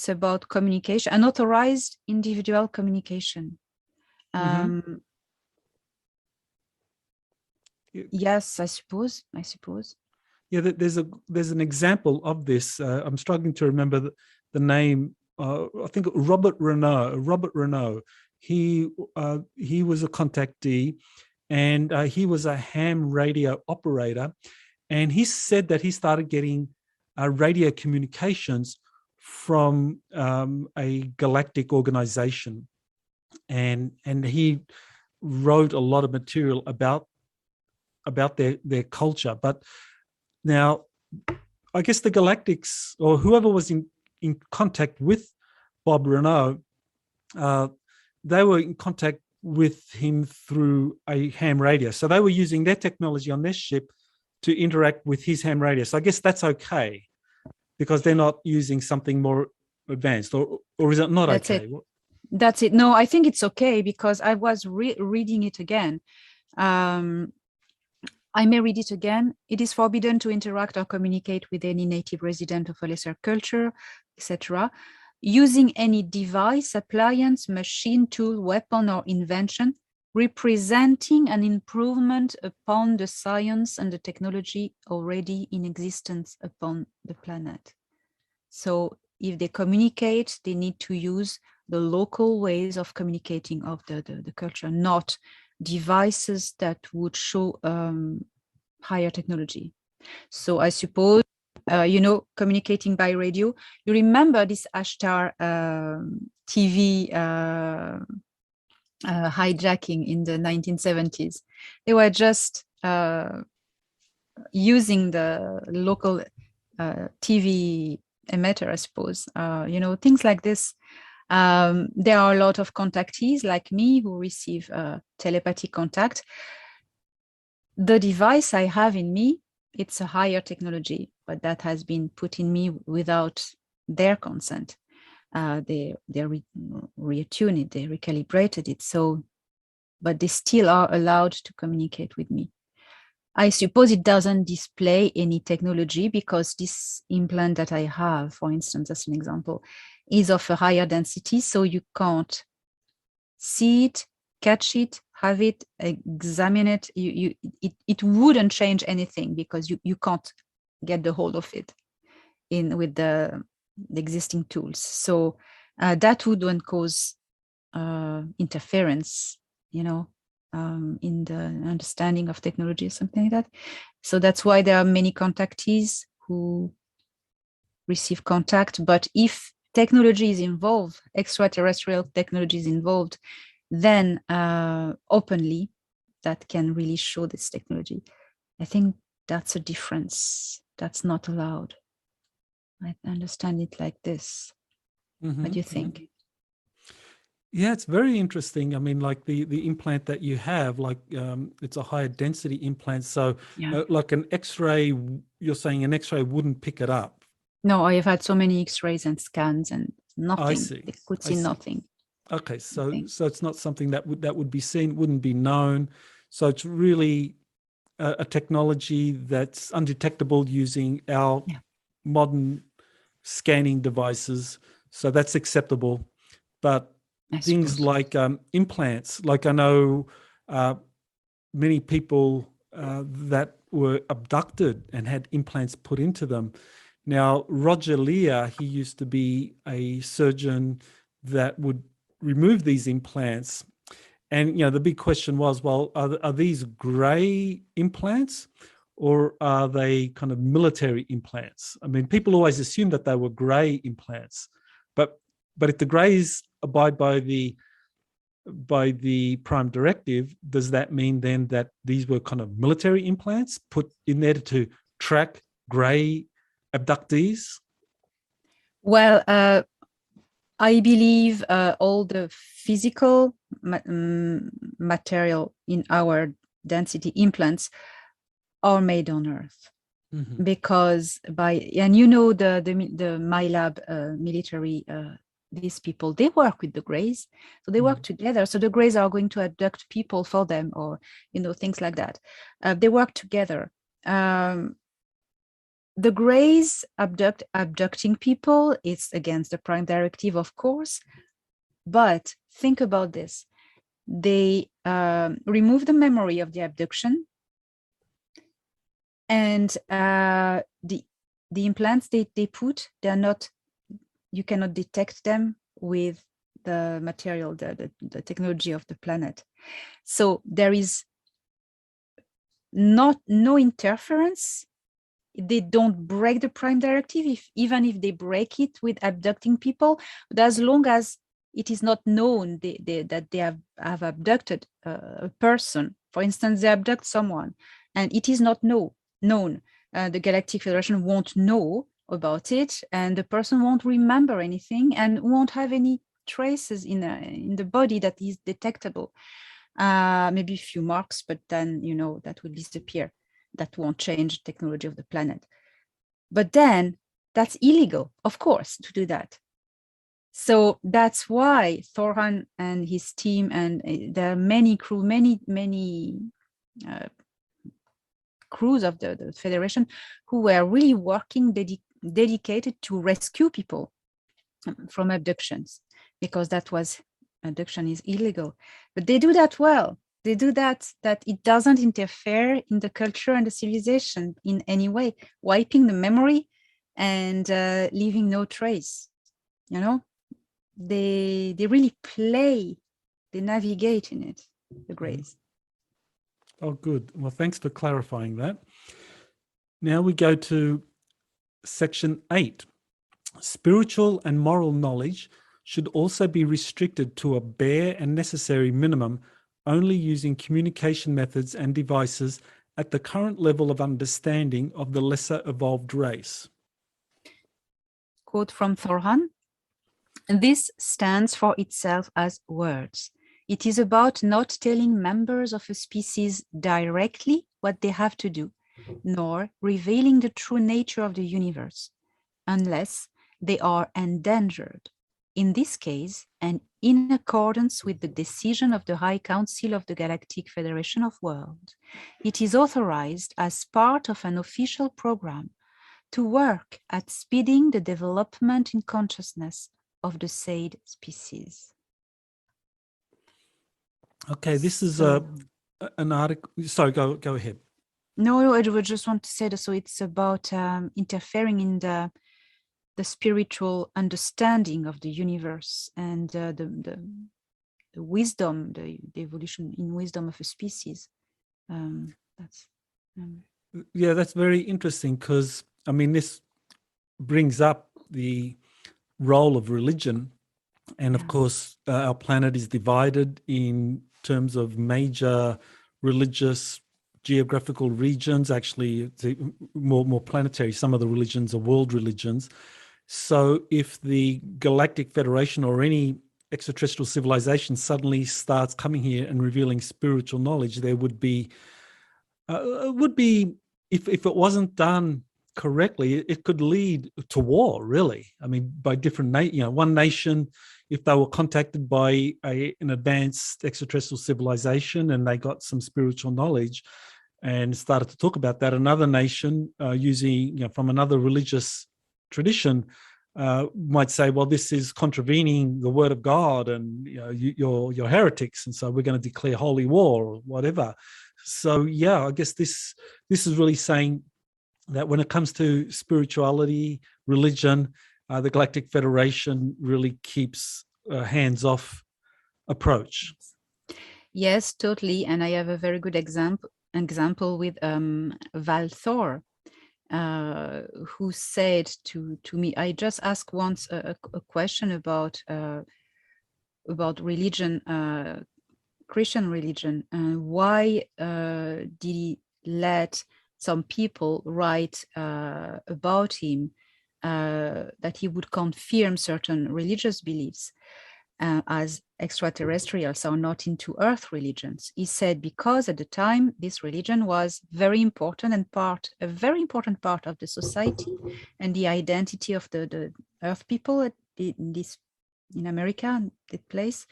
C: about communication, unauthorized individual communication. Yes, I suppose.
B: Yeah, there's an example of this. I'm struggling to remember the name. I think Robert Renault. He was a contactee, and he was a ham radio operator, and he said that he started getting radio communications from a galactic organization, and he wrote a lot of material about their culture. But now, I guess the Galactics, or whoever was in contact with Bob Renault, they were in contact with him through a ham radio. So they were using their technology on their ship to interact with his ham radio. So I guess that's okay, because they're not using something more advanced, or is it not okay?
C: That's it. No, I think it's okay, because I was reading it again. I may read it again. It is forbidden to interact or communicate with any native resident of a lesser culture, etc., using any device, appliance, machine, tool, weapon, or invention representing an improvement upon the science and the technology already in existence upon the planet. So if they communicate, they need to use the local ways of communicating of the culture, not devices that would show higher technology. So I suppose, communicating by radio, you remember this Ashtar TV hijacking in the 1970s. They were just using the local TV emitter, I suppose, things like this. There are a lot of contactees like me who receive telepathic contact. The device I have in me, it's a higher technology, but that has been put in me without their consent. They retune it, they recalibrated it. So, but they still are allowed to communicate with me. I suppose it doesn't display any technology, because this implant that I have, for instance, as an example, is of a higher density, so you can't see it, catch it, have it, examine it. It wouldn't change anything because you can't get the hold of it with the existing tools. So that wouldn't cause interference, in the understanding of technology or something like that. So that's why there are many contactees who receive contact. But if technology is involved, extraterrestrial technology is involved, then openly, that can really show this technology. I think that's a difference. That's not allowed. I understand it like this. What do you think?
B: Yeah, it's very interesting. I mean, like the implant that you have, like it's a higher density implant. So like an X-ray, you're saying an X-ray wouldn't pick it up?
C: No, I have had so many X-rays and scans and nothing.
B: I see.
C: They could see nothing.
B: Okay, so it's not something that would be seen, wouldn't be known. So it's really a technology that's undetectable using our modern scanning devices. So that's acceptable. But things like implants, like I know many people that were abducted and had implants put into them. Now, Roger Lear, he used to be a surgeon that would remove these implants. And, the big question was, well, are these gray implants or are they kind of military implants? I mean, people always assume that they were gray implants, but if the grays abide by the Prime Directive, does that mean then that these were kind of military implants put in there to track grey abductees?
C: Well, I believe all the physical material in our density implants are made on Earth. Because the MyLab military, these people, they work with the Greys, so they work together. So the Greys are going to abduct people for them, or things like that. They work together. The Greys abducting people, it's against the Prime Directive, of course. But think about this: they remove the memory of the abduction, and the implants they put, they're not. You cannot detect them with the material, the technology of the planet. So there is no interference. They don't break the Prime Directive, even if they break it with abducting people, but as long as it is not known that they have abducted a person. For instance, they abduct someone and it is not known. The Galactic Federation won't know about it, and the person won't remember anything and won't have any traces in the body that is detectable. Maybe a few marks, but then that will disappear. That won't change the technology of the planet. But then that's illegal, of course, to do that. So that's why Thor Han and his team, and there are many crews of the Federation who were really working dedicated to rescue people from abductions, because abduction is illegal. But they do that well. They do that it doesn't interfere in the culture and the civilization in any way, wiping the memory and leaving no trace. They really play, they navigate in it, the Greys.
B: Oh, good. Well, thanks for clarifying that. Now we go to Section 8. Spiritual and moral knowledge should also be restricted to a bare and necessary minimum, only using communication methods and devices at the current level of understanding of the lesser evolved race.
C: Quote from Thor Han. This stands for itself as words. It is about not telling members of a species directly what they have to do, nor revealing the true nature of the universe, unless they are endangered. In this case, and in accordance with the decision of the High Council of the Galactic Federation of Worlds, it is authorized as part of an official program to work at speeding the development in consciousness of the said species.
B: Okay, this is an article. Sorry, go ahead.
C: No, I would just want to say that. So it's about interfering in the spiritual understanding of the universe and the wisdom, the evolution in wisdom of a species. That's
B: yeah, that's very interesting, because I mean, this brings up the role of religion, and of course our planet is divided in terms of major religious geographical regions. Actually, it's more planetary. Some of the religions are world religions. So if the Galactic Federation or any extraterrestrial civilization suddenly starts coming here and revealing spiritual knowledge, there would be if it wasn't done correctly, it could lead to war, really. I mean, by different, one nation, if they were contacted by an advanced extraterrestrial civilization and they got some spiritual knowledge and started to talk about that, another nation using, from another religious tradition might say, well, this is contravening the word of God, and you're heretics, and so we're going to declare holy war or whatever. So yeah, I guess this is really saying that when it comes to spirituality, religion, the Galactic Federation really keeps a hands-off approach.
C: Yes, totally. And I have a very good example with Val Thor, who said to me, I just asked once a question about religion, Christian religion, and why did he let some people write about him, that he would confirm certain religious beliefs as extraterrestrials are not into Earth religions. He said because at the time this religion was very important and a very important part of the society and the identity of the Earth people in America, that place.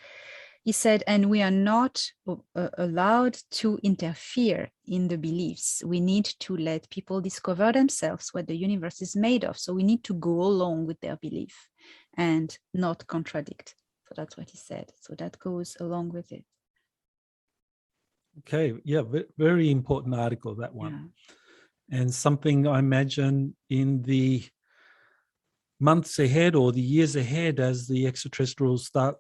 C: He said, and we are not allowed to interfere in the beliefs. We need to let people discover themselves what the universe is made of. So we need to go along with their belief and not contradict. So that's what he said. So that goes along with it.
B: Okay, yeah, very important article, that one. Yeah. And something I imagine in the months ahead or the years ahead, as the extraterrestrials start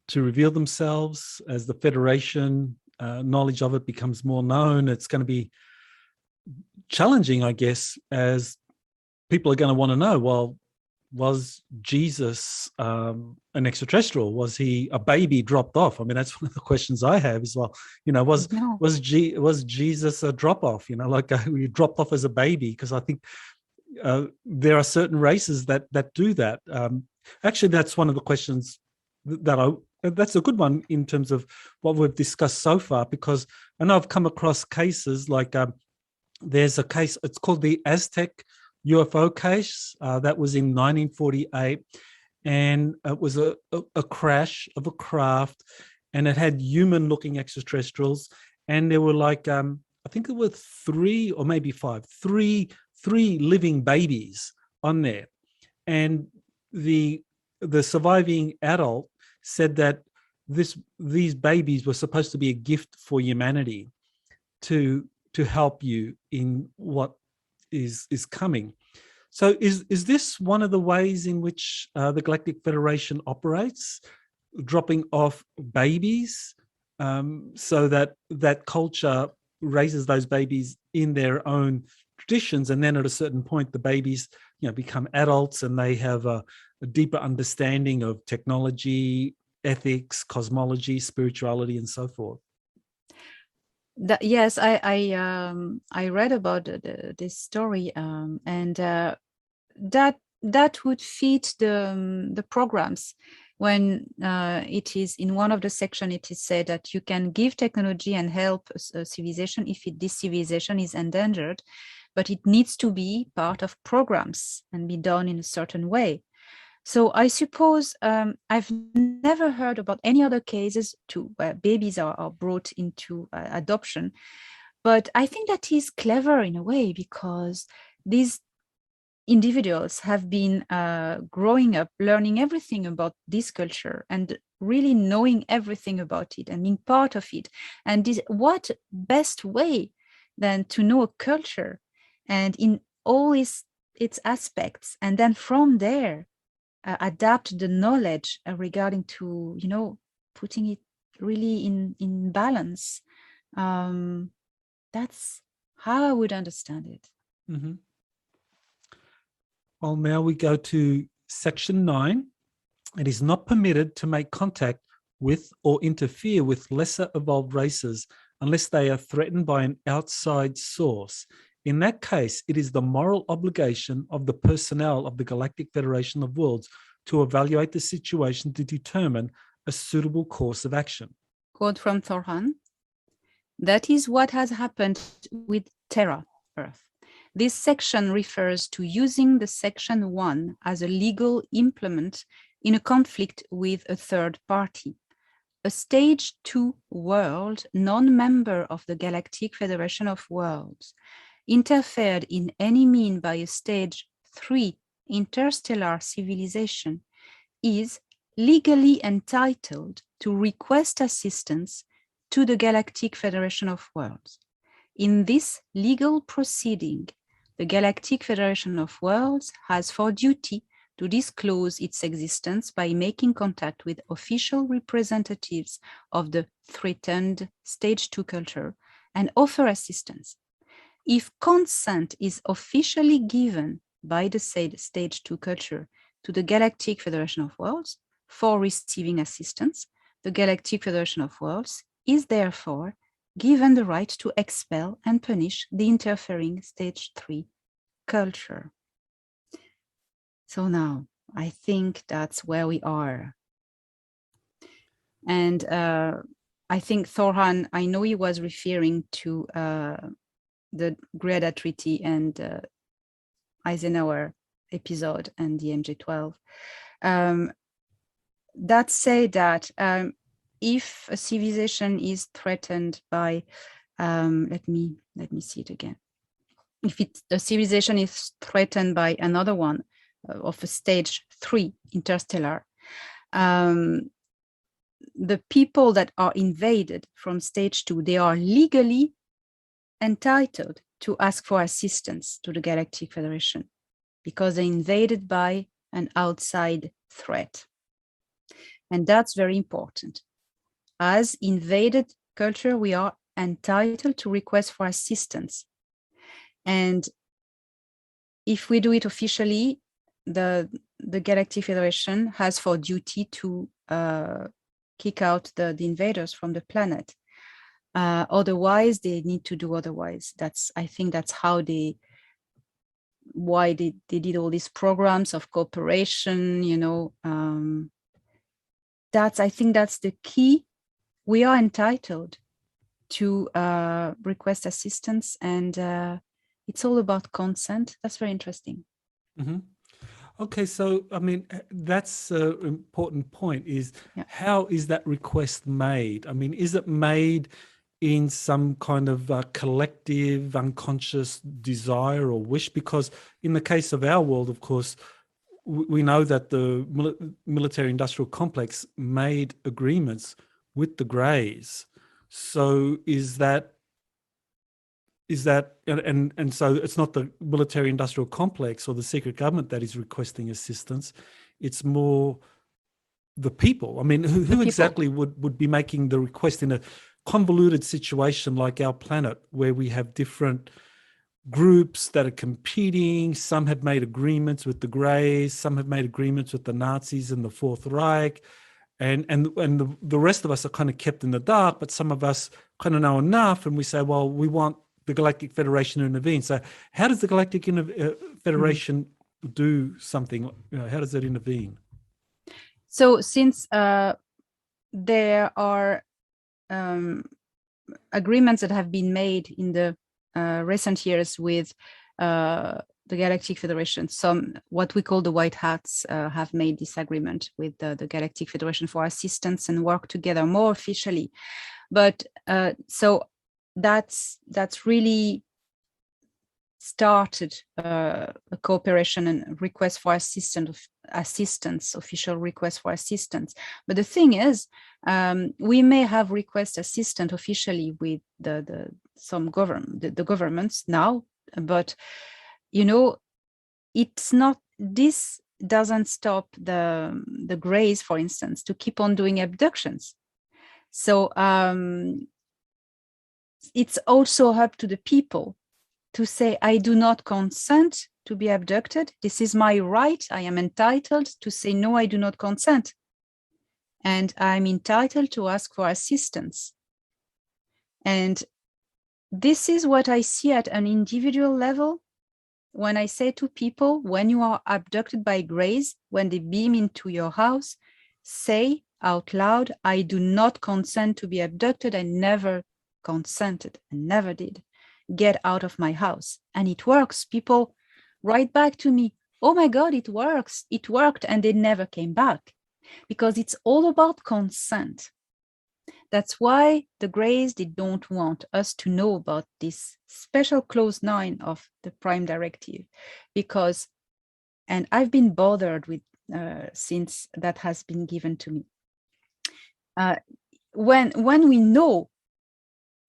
B: to reveal themselves, as the Federation knowledge of it becomes more known, it's going to be challenging, I guess, as people are going to want to know, well, was Jesus an extraterrestrial? Was he a baby dropped off? I mean, that's one of the questions I have as well. Was Jesus a drop off? Like you dropped off as a baby? Because I think there are certain races that do that. Actually, that's one of the questions that's a good one in terms of what we've discussed so far, because I know I've come across cases like there's a case, it's called the Aztec UFO case, that was in 1948, and it was a crash of a craft, and it had human-looking extraterrestrials, and there were like I think there were three or maybe three living babies on there, and the surviving adult said that these babies were supposed to be a gift for humanity to help you in what is coming. So is this one of the ways in which the Galactic Federation operates, dropping off babies, so that culture raises those babies in their own traditions, and then at a certain point the babies become adults and they have a deeper understanding of technology, ethics, cosmology, spirituality, and so forth?
C: Yes, I read about this story, and that would fit the programs. When it is in one of the section, it is said that you can give technology and help a civilization if this civilization is endangered, but it needs to be part of programs and be done in a certain way. So I suppose I've never heard about any other cases where babies are brought into adoption, but I think that is clever in a way, because these individuals have been growing up, learning everything about this culture and really knowing everything about it and being part of it. And what best way than to know a culture and in all its aspects, and then from there adapt the knowledge regarding to, putting it really in balance. That's how I would understand it.
B: Mm-hmm. Well, now we go to section 9. It is not permitted to make contact with or interfere with lesser evolved races unless they are threatened by an outside source. In that case, it is the moral obligation of the personnel of the Galactic Federation of Worlds to evaluate the situation to determine a suitable course of action.
C: Quote from Thor Han. That is what has happened with Terra Earth. This section refers to using the section 1 as a legal implement in a conflict with a third party. A stage 2 world, non-member of the Galactic Federation of Worlds, interfered in any mean by a stage 3 interstellar civilization, is legally entitled to request assistance to the Galactic Federation of Worlds. In this legal proceeding, the Galactic Federation of Worlds has for duty to disclose its existence by making contact with official representatives of the threatened stage 2 culture and offer assistance. If consent is officially given by the said stage 2 culture to the Galactic Federation of Worlds for receiving assistance, the Galactic Federation of Worlds is therefore given the right to expel and punish the interfering stage 3 culture. So now I think that's where we are. And I think Thor Han, I know he was referring to the Great Treaty and Eisenhower episode and the MJ12. That say that if a civilization is threatened by, let me see it again. If the civilization is threatened by another one of a stage 3 interstellar, the people that are invaded from stage 2, they are legally entitled to ask for assistance to the Galactic Federation because they're invaded by an outside threat. And that's very important. As invaded culture, we are entitled to request for assistance. And if we do it officially, the Galactic Federation has for duty to kick out the invaders from the planet. Otherwise, they need to do otherwise. I think that's how why they did all these programs of cooperation, I think that's the key. We are entitled to request assistance, and it's all about consent. That's very interesting.
B: Mm-hmm. Okay, so I mean, that's an important point is how is that request made? I mean, is it made in some kind of collective unconscious desire or wish? Because in the case of our world, of course, we know that the military industrial complex made agreements with the Greys. So is that and so it's not the military industrial complex or the secret government that is requesting assistance, it's more the people. I mean, who exactly would be making the request in a convoluted situation like our planet, where we have different groups that are competing? Some have made agreements with the Greys, some have made agreements with the Nazis and the Fourth Reich, and the rest of us are kind of kept in the dark, but some of us kind of know enough, and we say, well, we want the Galactic Federation to intervene. So how does the Galactic Federation do something? How does it intervene?
C: So since there are agreements that have been made in the recent years with the Galactic Federation, some what we call the White Hats have made this agreement with the Galactic Federation for assistance and work together more officially. But so that's really started a cooperation and request for assistance, official request for assistance. But the thing is, we may have request assistance officially with the governments now, but it's not. This doesn't stop the Greys, for instance, to keep on doing abductions. So it's also up to the people to say, I do not consent to be abducted. This is my right. I am entitled to say, no, I do not consent. And I'm entitled to ask for assistance. And this is what I see at an individual level. When I say to people, when you are abducted by Greys, when they beam into your house, say out loud, I do not consent to be abducted. I never consented. I never did. Get out of my house. And it works. People write back to me, oh my God, it works. It worked. And they never came back, because it's all about consent. That's why the Greys, they don't want us to know about this special clause 9 of the Prime Directive, because, and I've been bothered with since that has been given to me. When we know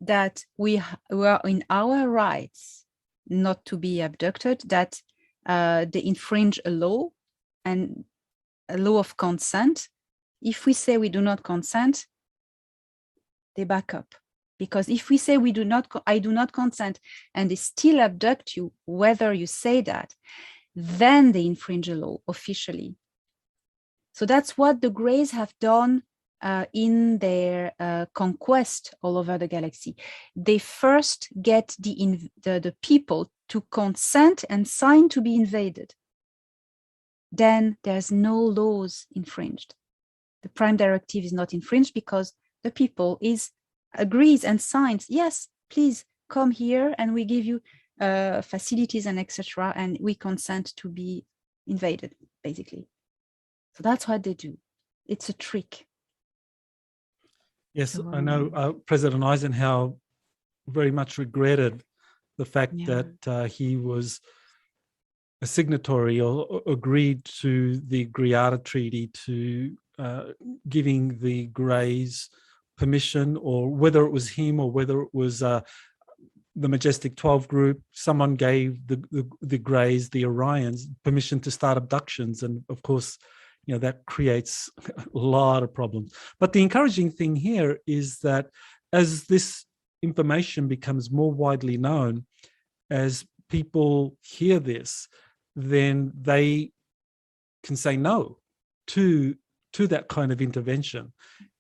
C: that we are in our rights not to be abducted, that they infringe a law and a law of consent. If we say we do not consent, they back up. Because if we say I do not consent, and they still abduct you, whether you say that, then they infringe a law officially. So that's what the Greys have done in their conquest all over the galaxy. They first get the people to consent and sign to be invaded. Then there's no laws infringed. The Prime Directive is not infringed because the people agrees and signs, yes, please come here and we give you facilities and etc. And we consent to be invaded, basically. So that's what they do. It's a trick.
B: Yes,
C: So,
B: I know President Eisenhower very much regretted the fact that he was a signatory or agreed to the Greada Treaty to giving the Greys permission, or whether it was him or whether it was the Majestic 12 group, someone gave the Greys, the Orions, permission to start abductions. And of course, that creates a lot of problems. But the encouraging thing here is that as this information becomes more widely known, as people hear this, then they can say no to that kind of intervention.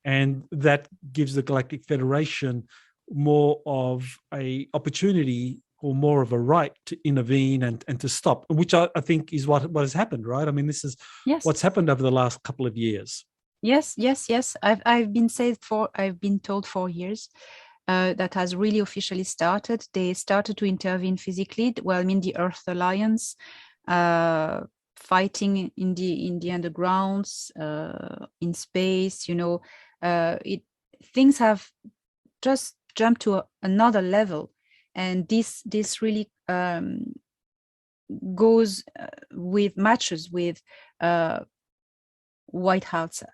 B: And that gives the Galactic Federation more of an opportunity or more of a right to intervene and to stop, which I think is what has happened, right? I mean, this is what's happened over the last couple of years. Yes.
C: I've been told 4 years that has really officially started. They started to intervene physically. Well, I mean, the Earth Alliance, fighting in the undergrounds, in space. Things have just jumped to another level. And this really matches with white hats,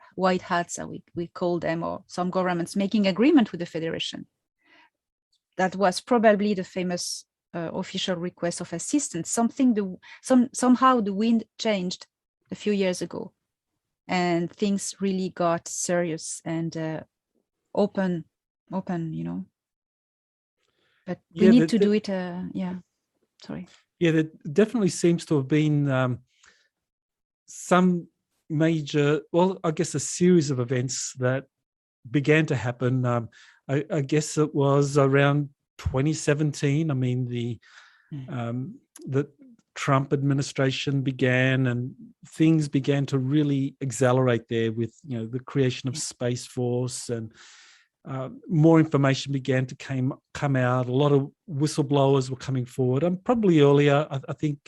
C: we call them, or some governments making agreement with the Federation. That was probably the famous official request of assistance. Somehow the wind changed a few years ago, and things really got serious and open. But we need to do it. Sorry.
B: Yeah, there definitely seems to have been some major, I guess a series of events that began to happen. I guess it was around 2017. I mean, the Trump administration began, and things began to really accelerate there with the creation of Space Force, and more information began to come out. A lot of whistleblowers were coming forward, and probably earlier, I think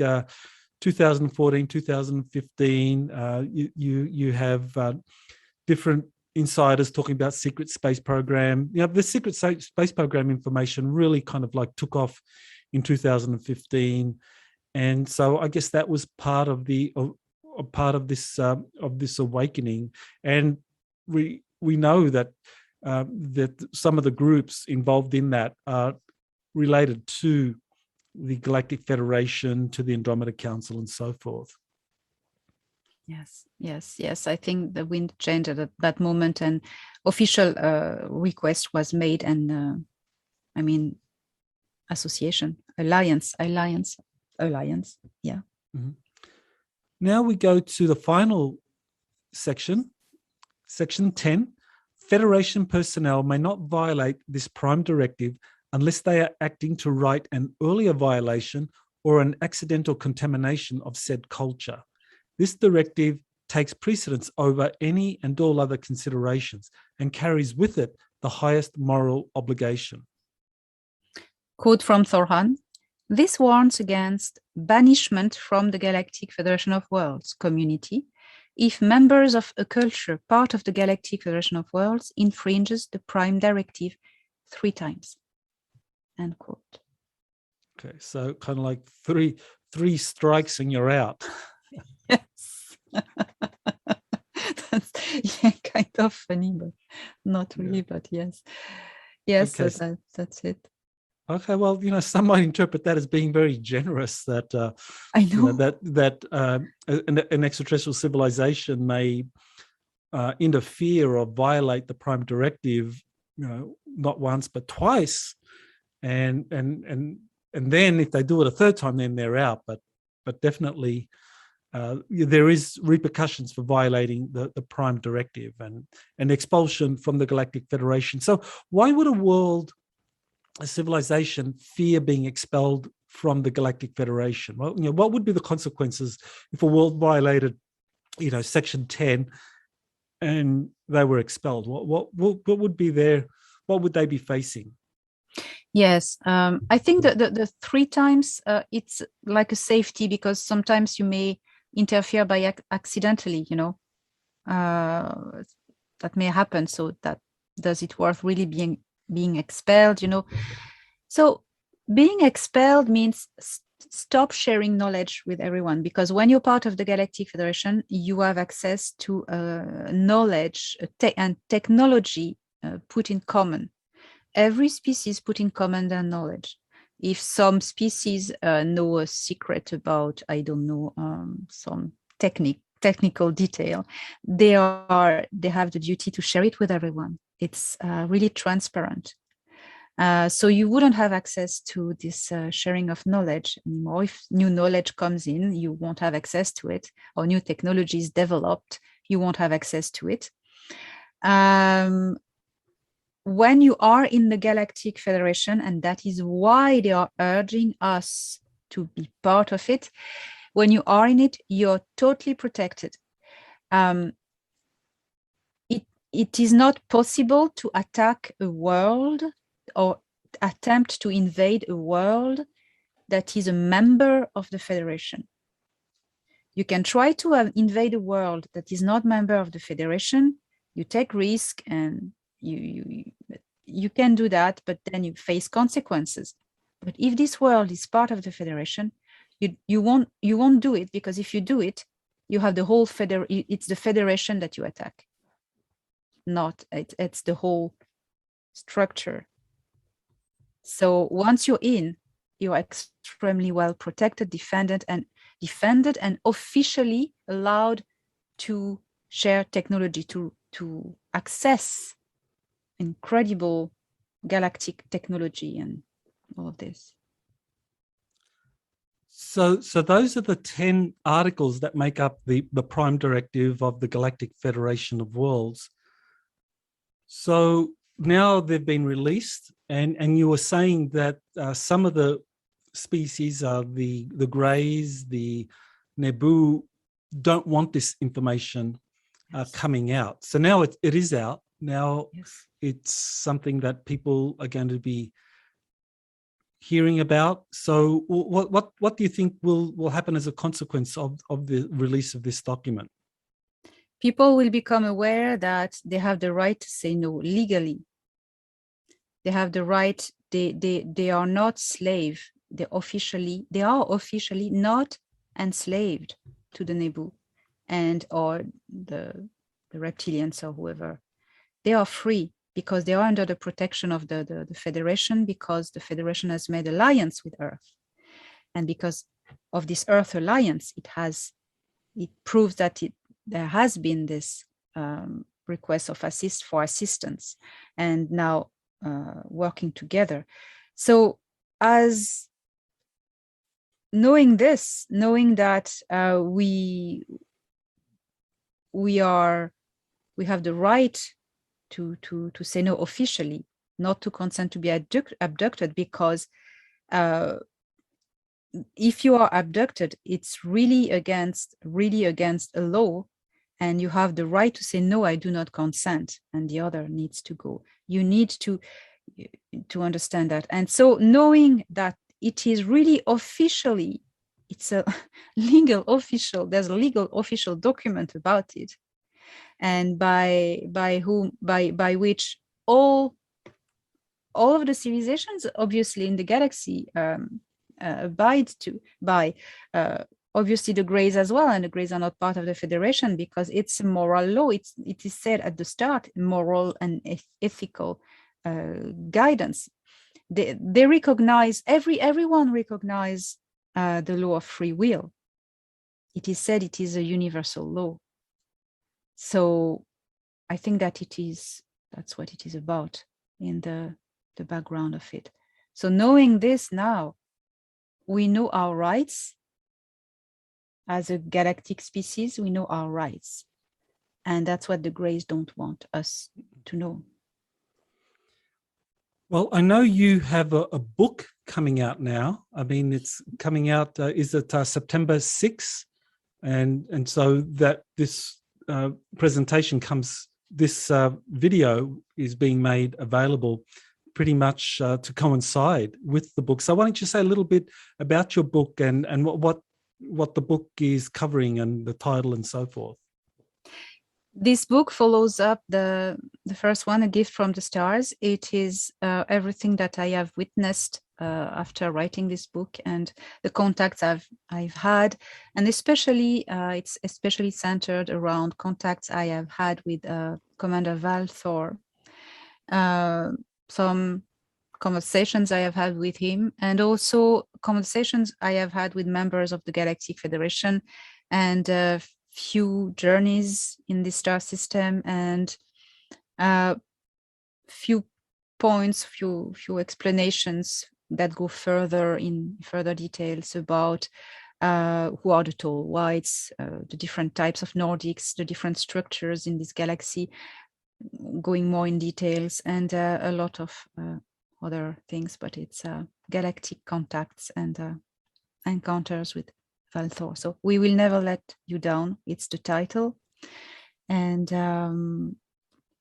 B: 2014, 2015, you have different insiders talking about secret space program. The secret space program information really kind of like took off in 2015, and so I guess that was part of this awakening. And we know that that some of the groups involved in that are related to the Galactic Federation, to the Andromeda Council, and so forth.
C: Yes. I think the wind changed at that moment, and official request was made, and association, alliance. Yeah.
B: Mm-hmm. Now we go to the final section, section 10. Federation personnel may not violate this prime directive unless they are acting to right an earlier violation or an accidental contamination of said culture. This directive takes precedence over any and all other considerations and carries with it the highest moral obligation.
C: Quote from Thor Han: "This warns against banishment from the Galactic Federation of Worlds community if members of a culture part of the Galactic Federation of Worlds infringes the prime directive 3 times." End quote.
B: Okay, so kind of like three strikes and you're out.
C: Yes. That's kind of funny, but not really. Yeah. But yes, okay. So that's it.
B: Okay, well, some might interpret that as being very generous. That
C: I know,
B: that an extraterrestrial civilization may interfere or violate the prime directive, not once but twice, and then if they do it a 3rd time, then they're out. But definitely. There is repercussions for violating the prime directive and expulsion from the Galactic Federation. So why would a civilization fear being expelled from the Galactic Federation? Well, what would be the consequences if a world violated, Section 10 and they were expelled? What would be what would they be facing?
C: Yes, I think that the 3 times, it's like a safety, because sometimes you may interfere by accidentally, that may happen. So that does it worth really being expelled, So being expelled means stop sharing knowledge with everyone, because when you're part of the Galactic Federation, you have access to knowledge and technology put in common. Every species put in common their knowledge. If some species know a secret about, I don't know, some technical detail, they have the duty to share it with everyone. It's really transparent. So you wouldn't have access to this sharing of knowledge anymore. If new knowledge comes in, you won't have access to it, or new technology is developed, you won't have access to it. When you are in the Galactic Federation, and that is why they are urging us to be part of it, when you are in it, you're totally protected. It is not possible to attack a world or attempt to invade a world that is a member of the Federation. You can try to invade a world that is not member of the Federation. You take risk, and you can do that, but then you face consequences. But if this world is part of the Federation, you won't do it, because if you do it, you have the whole it's the Federation that you attack. It's the whole structure. So once you're in, you're extremely well protected, defended and officially allowed to share technology, to access incredible galactic technology and all of this.
B: So those are the 10 articles that make up the prime directive of the Galactic Federation of Worlds. So now they've been released, and you were saying that some of the species, the Greys, the Nebu, don't want this information coming out. So now it is out. Now yes. It's something that people are going to be hearing about. So what do you think will happen as a consequence of the release of this document?
C: People will become aware that they have the right to say no legally. They have the right, they are not slave. they are officially not enslaved to the Nebu and or the reptilians or whoever. They are free because they are under the protection of the Federation, because the Federation has made alliance with Earth. And because of this Earth alliance, it proves that there has been this request of assistance, and now working together. So as knowing that we have the right to say no officially, not to consent to be abducted, because if you are abducted, it's really against a law, and you have the right to say no, I do not consent, and the other needs to go. You need to understand that. And so knowing that it is really officially, it's a legal official, there's a legal official document about it, and by which all of the civilizations obviously in the galaxy abide by. Obviously the Greys as well, and the Greys are not part of the Federation because it's a moral law. It is said at the start, moral and ethical guidance. They recognize, everyone recognize the law of free will. It is said it is a universal law. So I think that that's what it is about in the background of it. So knowing this now, we know our rights. As a galactic species, we know our rights. And that's what the Greys don't want us to know.
B: Well, I know you have a book coming out now. I mean, it's coming out, is it September 6th? And so that this presentation comes, this video is being made available pretty much to coincide with the book. So why don't you say a little bit about your book and what the book is covering and the title and so forth?
C: This book follows up the first one, A Gift from the Stars. It is everything that I have witnessed after writing this book and the contacts I've had, and especially it's especially centered around contacts I have had with Commander Val Thor. Some conversations I have had with him, and also conversations I have had with members of the Galactic Federation, and a few journeys in the star system, and few points, few explanations that go further details about who are the tall whites, the different types of Nordics, the different structures in this galaxy, going more in details, and a lot of other things, but it's galactic contacts and encounters with Val Thor. So We Will Never Let You Down, it's the title, and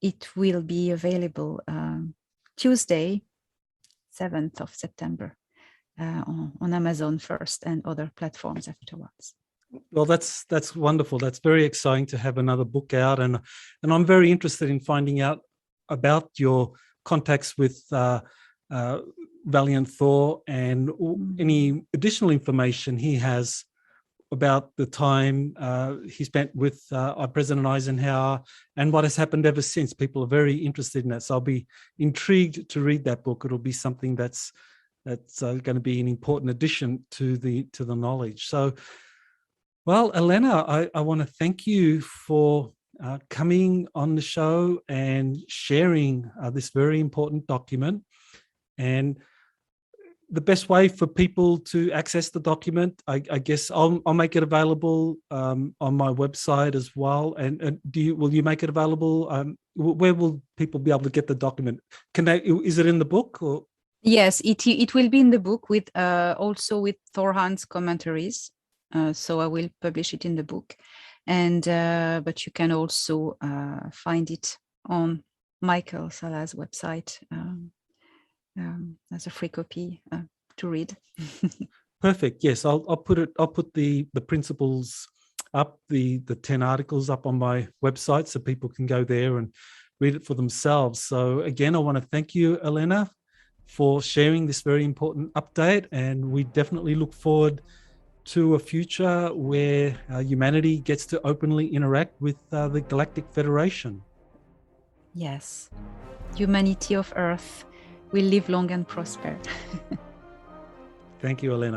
C: it will be available Tuesday, 7th of September on Amazon first and other platforms afterwards.
B: Well, that's wonderful. That's very exciting to have another book out, and I'm very interested in finding out about your contacts with Valiant Thor and any additional information he has about the time he spent with President Eisenhower and what has happened ever since. People are very interested in that, so I'll be intrigued to read that book. It'll be something that's going to be an important addition to the knowledge. So, well, Elena, I want to thank you for coming on the show and sharing this very important document. And the best way for people to access the document, I guess I'll make it available on my website as well. And will you make it available? Where will people be able to get the document? Is it in the book? Or?
C: Yes, it will be in the book with also with Thor Han's commentaries. So I will publish it in the book, and but you can also find it on Michael Salla's website. As a free copy to read.
B: Perfect. Yes, I'll put the principles up, the 10 articles up on my website so people can go there and read it for themselves. So again, I want to thank you, Elena, for sharing this very important update, and we definitely look forward to a future where humanity gets to openly interact with the Galactic Federation.
C: Yes, humanity of Earth will live long and prosper.
B: Thank you, Elena.